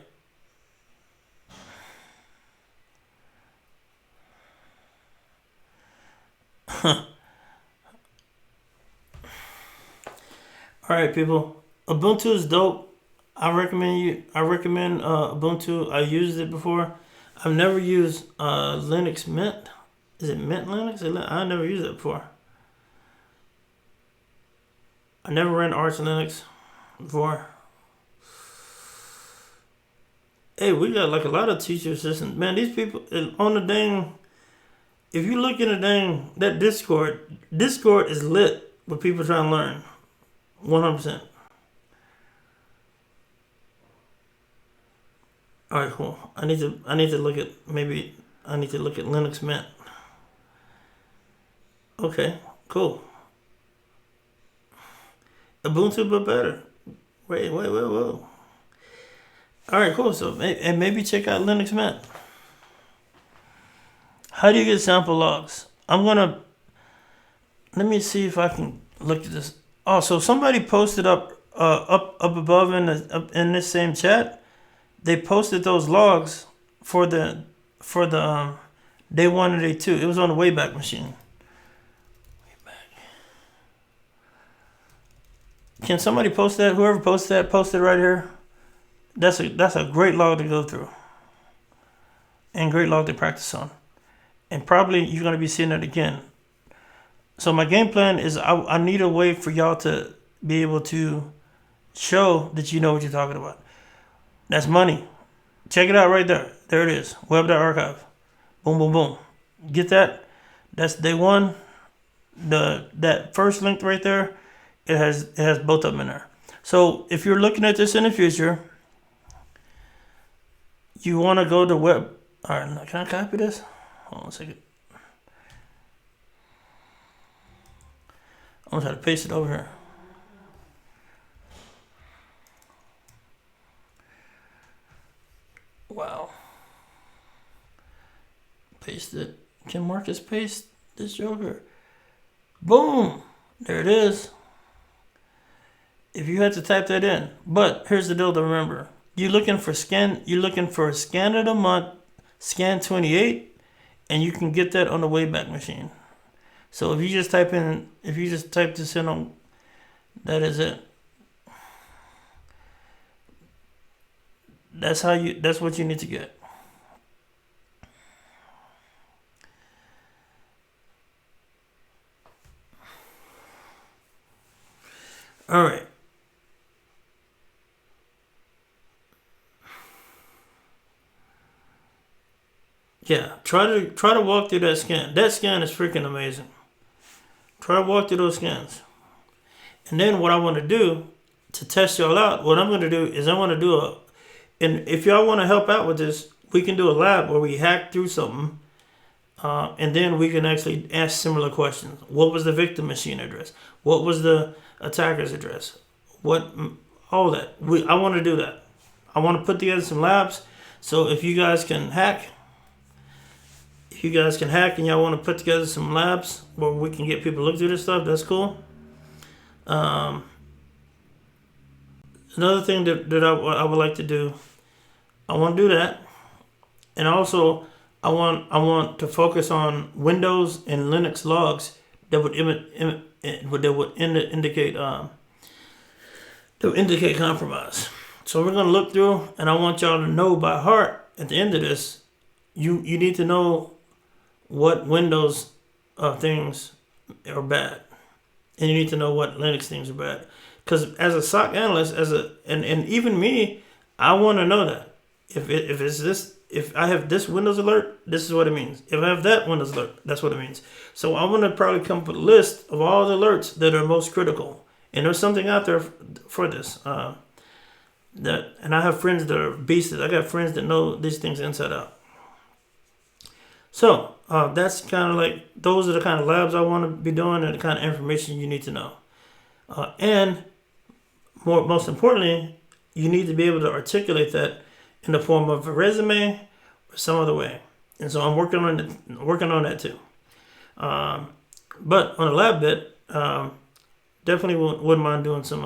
All right, people. Ubuntu is dope. I recommend Ubuntu. I used it before. I've never used Linux Mint. Is it Mint Linux? I never used it before. I never ran Arch Linux before. Hey, we got like a lot of teacher assistants. Man, these people on the dang. If you look in the dang that Discord is lit with people trying to learn. 100%. All right, cool. I need to look at Linux Mint. Okay, cool. Ubuntu, but better. Wait. All right, cool. So maybe check out Linux Mint. How do you get sample logs? Let me see if I can look at this. Oh, so somebody posted up above in this same chat. They posted those logs for the day 1 and day 2. It was on the Wayback Machine. Can somebody post that? Whoever posted that, post it right here. That's a great log to go through, and great log to practice on. And probably you're gonna be seeing it again. So my game plan is I need a way for y'all to be able to show that you know what you're talking about. That's money. Check it out right there. There it is. Web.archive. Boom, boom, boom. Get that? That's day 1. That first link right there, it has both of them in there. So if you're looking at this in the future, you want to go to web. All right, can I copy this? Hold on a second. I'm gonna try to paste it over here. Wow. Paste it. Can Marcus paste this joker? Boom. There it is. If you had to type that in. But here's the deal to remember. You're looking for scan of the month, scan 28, and you can get that on the Wayback Machine. So if you just type this in on, that is it. That's what you need to get. All right. Yeah, try to walk through that scan. That scan is freaking amazing. Try to walk through those scans. And then what I want to do to test y'all out, what I'm going to do is I want to do and if y'all want to help out with this, we can do a lab where we hack through something, and then we can actually ask similar questions. What was the victim machine address? What was the attacker's address? All that. I want to do that. I want to put together some labs. So if you guys can hack, and y'all want to put together some labs where we can get people to look through this stuff, that's cool. Another thing that I would like to do, I want to do that, and also I want to focus on Windows and Linux logs that would indicate compromise. So we're gonna look through, and I want y'all to know by heart at the end of this, you need to know what Windows things are bad, and you need to know what Linux things are bad. Because as a SOC analyst, and even me, I want to know that if I have this Windows alert, this is what it means. If I have that Windows alert, that's what it means. So I want to probably come up with a list of all the alerts that are most critical, and there's something out there for this. And I have friends that are beasts. I got friends that know these things inside out. So that's kind of like, those are the kind of labs I want to be doing and the kind of information you need to know. And most importantly, you need to be able to articulate that in the form of a resume or some other way. And so I'm working on that too. But on the lab bit, definitely wouldn't mind doing some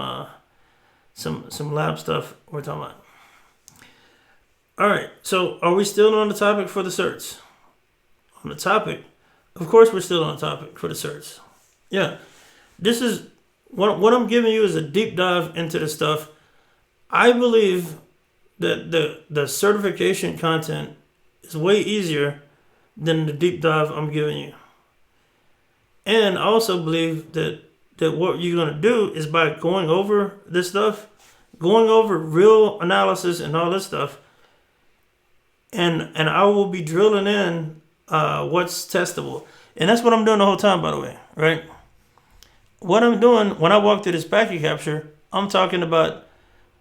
lab stuff we're talking about. All right, so are we still on the topic for the certs? On the topic, of course we're still on the topic for the certs. Yeah, this is what I'm giving you is a deep dive into the stuff. I believe that the certification content is way easier than the deep dive I'm giving you. And I also believe that what you're going to do is, by going over this stuff, going over real analysis and all this stuff, and I will be drilling in what's testable. And that's what I'm doing the whole time, by the way, right? What I'm doing when I walk through this packet capture, I'm talking about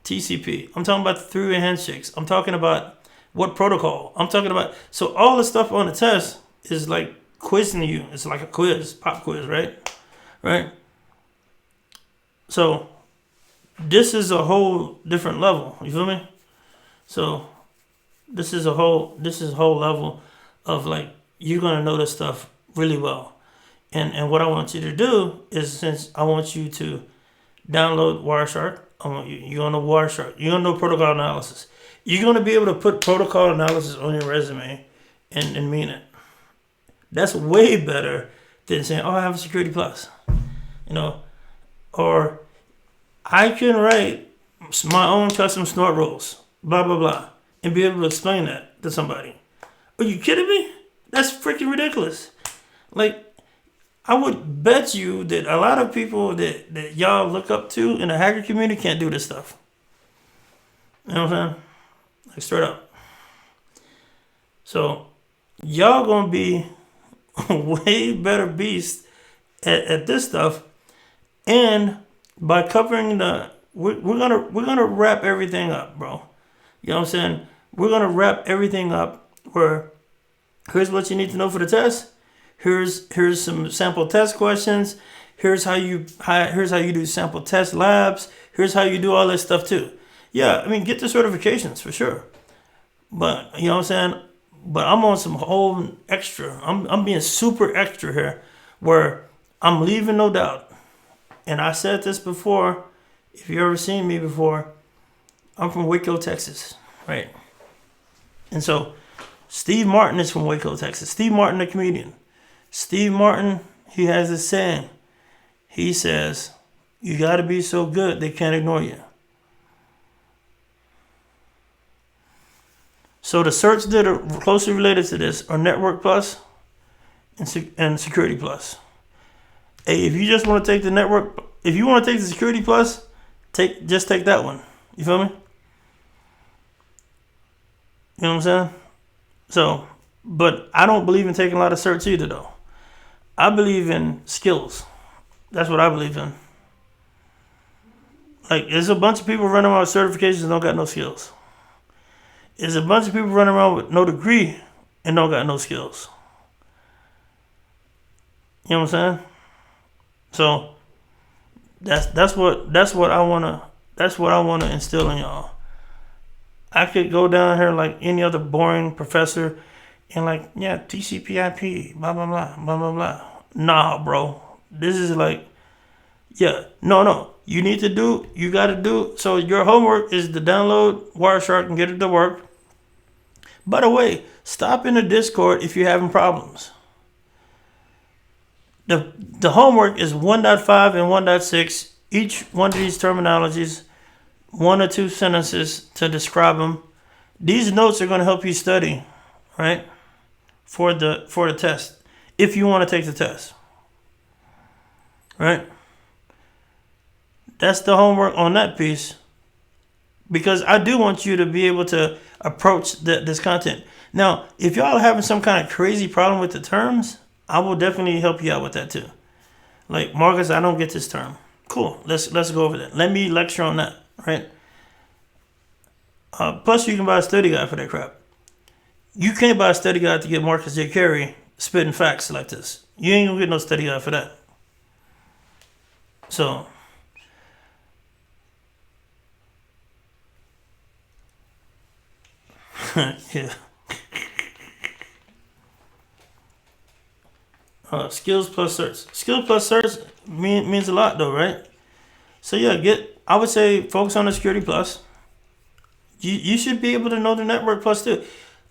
TCP. I'm talking about the three-way handshakes. I'm talking about what protocol. I'm talking about, so all the stuff on the test is like quizzing you. It's like a quiz, pop quiz, right? Right? So this is a whole different level. You feel me? So this is a whole level of, like, you're gonna know this stuff really well. And what I want you to do is, since I want you to download Wireshark, you're gonna know Wireshark, you're gonna know protocol analysis. You're gonna be able to put protocol analysis on your resume and mean it. That's way better than saying, "Oh, I have a Security Plus," or I can write my own custom snort rules, blah blah blah, and be able to explain that to somebody. Are you kidding me? That's freaking ridiculous. Like, I would bet you that a lot of people that y'all look up to in the hacker community can't do this stuff. You know what I'm saying? Like, straight up. So y'all gonna be way better beasts at this stuff, and by covering we're gonna wrap everything up, bro. You know what I'm saying? We're gonna wrap everything up where, here's what you need to know for the test. Here's some sample test questions. Here's how you do sample test labs. Here's how you do all this stuff too. Yeah, I mean, get the certifications for sure. But you know what I'm saying? But I'm on some whole extra. I'm being super extra here, where I'm leaving no doubt. And I said this before. If you ever seen me before, I'm from Waco, Texas, right? And so Steve Martin is from Waco, Texas. Steve Martin, the comedian. Steve Martin, he has this saying. He says, "You got to be so good they can't ignore you." So the certs that are closely related to this are Network Plus and Security Plus. Hey, if you just want to take the Network if you want to take the Security Plus, just take that one. You feel me? You know what I'm saying? So, but I don't believe in taking a lot of certs either, though. I believe in skills. That's what I believe in. Like, there's a bunch of people running around with certifications and don't got no skills. There's a bunch of people running around with no degree and don't got no skills. You know what I'm saying? So that's what I wanna instill in y'all. I could go down here like any other boring professor and like, yeah, TCP/IP, blah blah blah, blah blah blah. Nah, bro. This is like, yeah, no. You gotta do. So your homework is to download Wireshark and get it to work. By the way, stop in the Discord if you're having problems. The homework is 1.5 and 1.6. Each one of these terminologies, 1 or 2 sentences to describe them. These notes are going to help you study, right? For the test, if you want to take the test, right? That's the homework on that piece. Because I do want you to be able to approach this content. Now, if y'all are having some kind of crazy problem with the terms, I will definitely help you out with that too. Like, Marcus, I don't get this term. Cool. Let's go over that. Let me lecture on that, right? Plus, you can buy a study guide for that crap. You can't buy a study guide to get Marcus J. Carey spitting facts like this. You ain't gonna get no study guide for that. So, yeah. Skills plus certs. Skills plus certs means a lot though, right? So yeah, I would say focus on the Security Plus. You should be able to know the Network Plus too.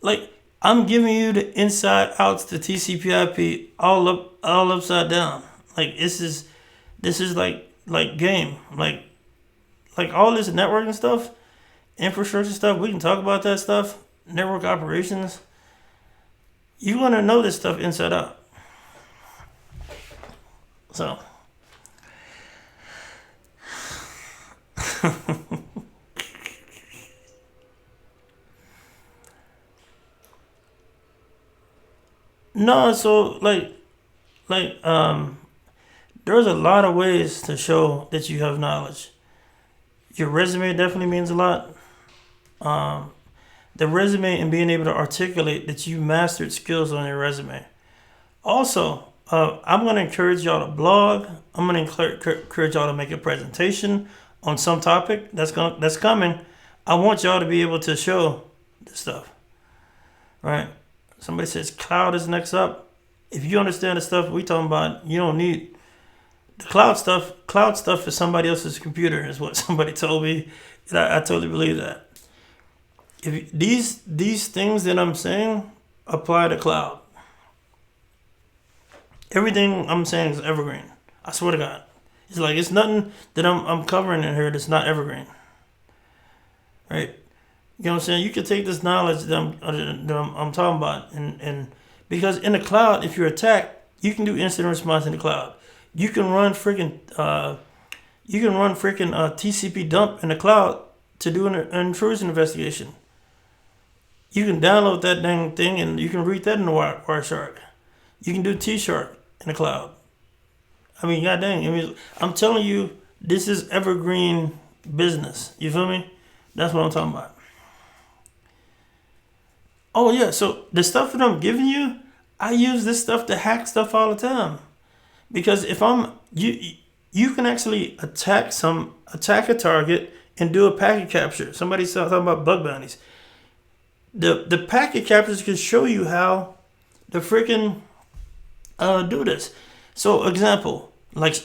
Like, I'm giving you the inside outs to TCP/IP all upside down. Like, this is like game. Like all this networking stuff, infrastructure stuff, we can talk about that stuff, network operations. You want to know this stuff inside out. So, no, so there's a lot of ways to show that you have knowledge. Your resume definitely means a lot. The resume and being able to articulate that you mastered skills on your resume. Also, I'm going to encourage y'all to blog. I'm going to encourage y'all to make a presentation on some topic that's coming. I want y'all to be able to show this stuff, right? Somebody says cloud is next up. If you understand the stuff we talking about, you don't need the cloud stuff. Cloud stuff is somebody else's computer, is what somebody told me. And I totally believe that. If these things that I'm saying apply to cloud. Everything I'm saying is evergreen. I swear to God. It's like, it's nothing that I'm covering in here that's not evergreen. Right? You know what I'm saying? You can take this knowledge that I'm talking about, and because in the cloud, if you're attacked, you can do incident response in the cloud. You can run freaking TCP dump in the cloud to do an intrusion investigation. You can download that dang thing and you can read that in the Wireshark. You can do T-Shark in the cloud. I mean, god dang. I mean, I'm telling you, this is evergreen business. You feel me? That's what I'm talking about. Oh yeah, so the stuff that I'm giving you, I use this stuff to hack stuff all the time. Because if you can actually attack a target and do a packet capture. Somebody's talking about bug bounties. The packet captures can show you how to freaking do this. So example, like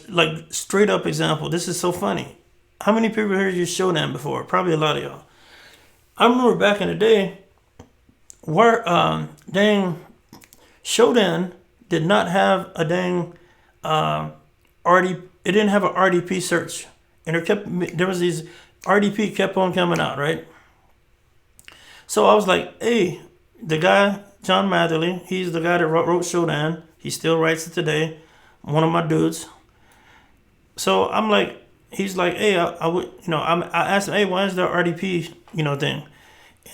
straight up example. This is so funny. How many people heard you Shodan before? Probably a lot of y'all. I remember back in the day where dang Shodan did not have a dang RD. It didn't have an RDP search, and there was these RDP kept on coming out, right? So I was like, hey, the guy John Matherly, he's the guy that wrote Shodan. He still writes it today. One of my dudes. So I'm like, he's like, hey, I would, I asked him, hey, why is there RDP, thing,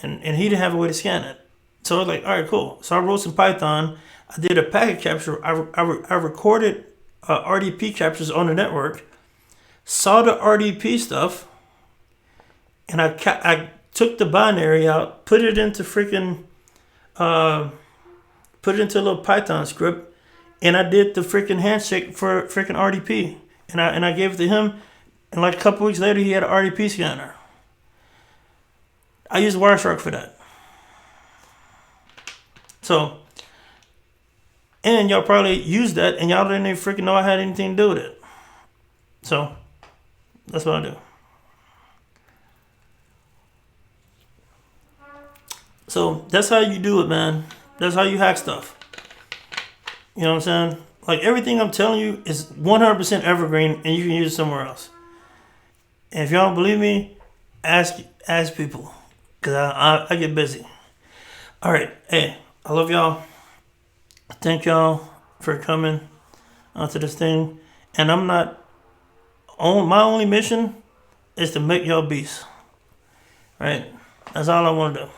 and he didn't have a way to scan it. So I was like, all right, cool. So I wrote some Python. I did a packet capture. I recorded RDP captures on the network. Saw the RDP stuff, and I took the binary out, put it into put it into a little Python script, and I did the freaking handshake for freaking RDP, and I gave it to him, and like a couple weeks later, he had an RDP scanner. I used Wireshark for that. So, and y'all probably used that, and y'all didn't even freaking know I had anything to do with it. So, that's what I do. So that's how you do it, man. That's how you hack stuff. You know what I'm saying? Like everything I'm telling you is 100% evergreen, and you can use it somewhere else. And if y'all don't believe me, ask people, cause I get busy. All right, hey, I love y'all. Thank y'all for coming onto this thing. And I'm not on my only mission is to make y'all beasts. Right? That's all I want to do.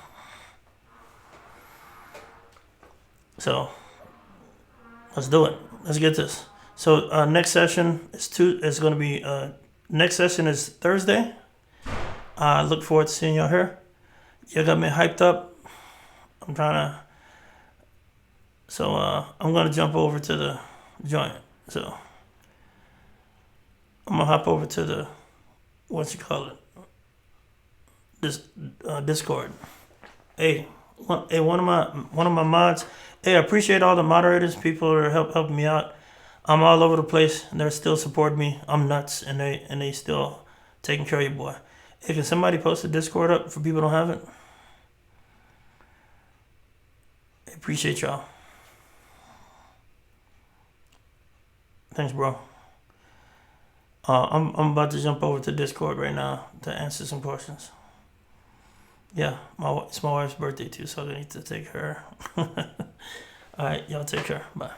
So let's do it. Let's get this. So next session is going to be next session is Thursday. I look forward to seeing y'all here. Y'all got me hyped up. I'm trying to. So I'm gonna jump over to the joint. So I'm gonna hop over to the this Discord. Hey, one of my mods. Hey, I appreciate all the moderators, people that are helping me out. I'm all over the place, and they're still supporting me. I'm nuts, and they still taking care of your boy. Hey, can somebody post a Discord up for people who don't have it? I appreciate y'all. Thanks, bro. I'm about to jump over to Discord right now to answer some questions. Yeah, it's my wife's birthday too, so I need to take her. All right, y'all take care. Bye.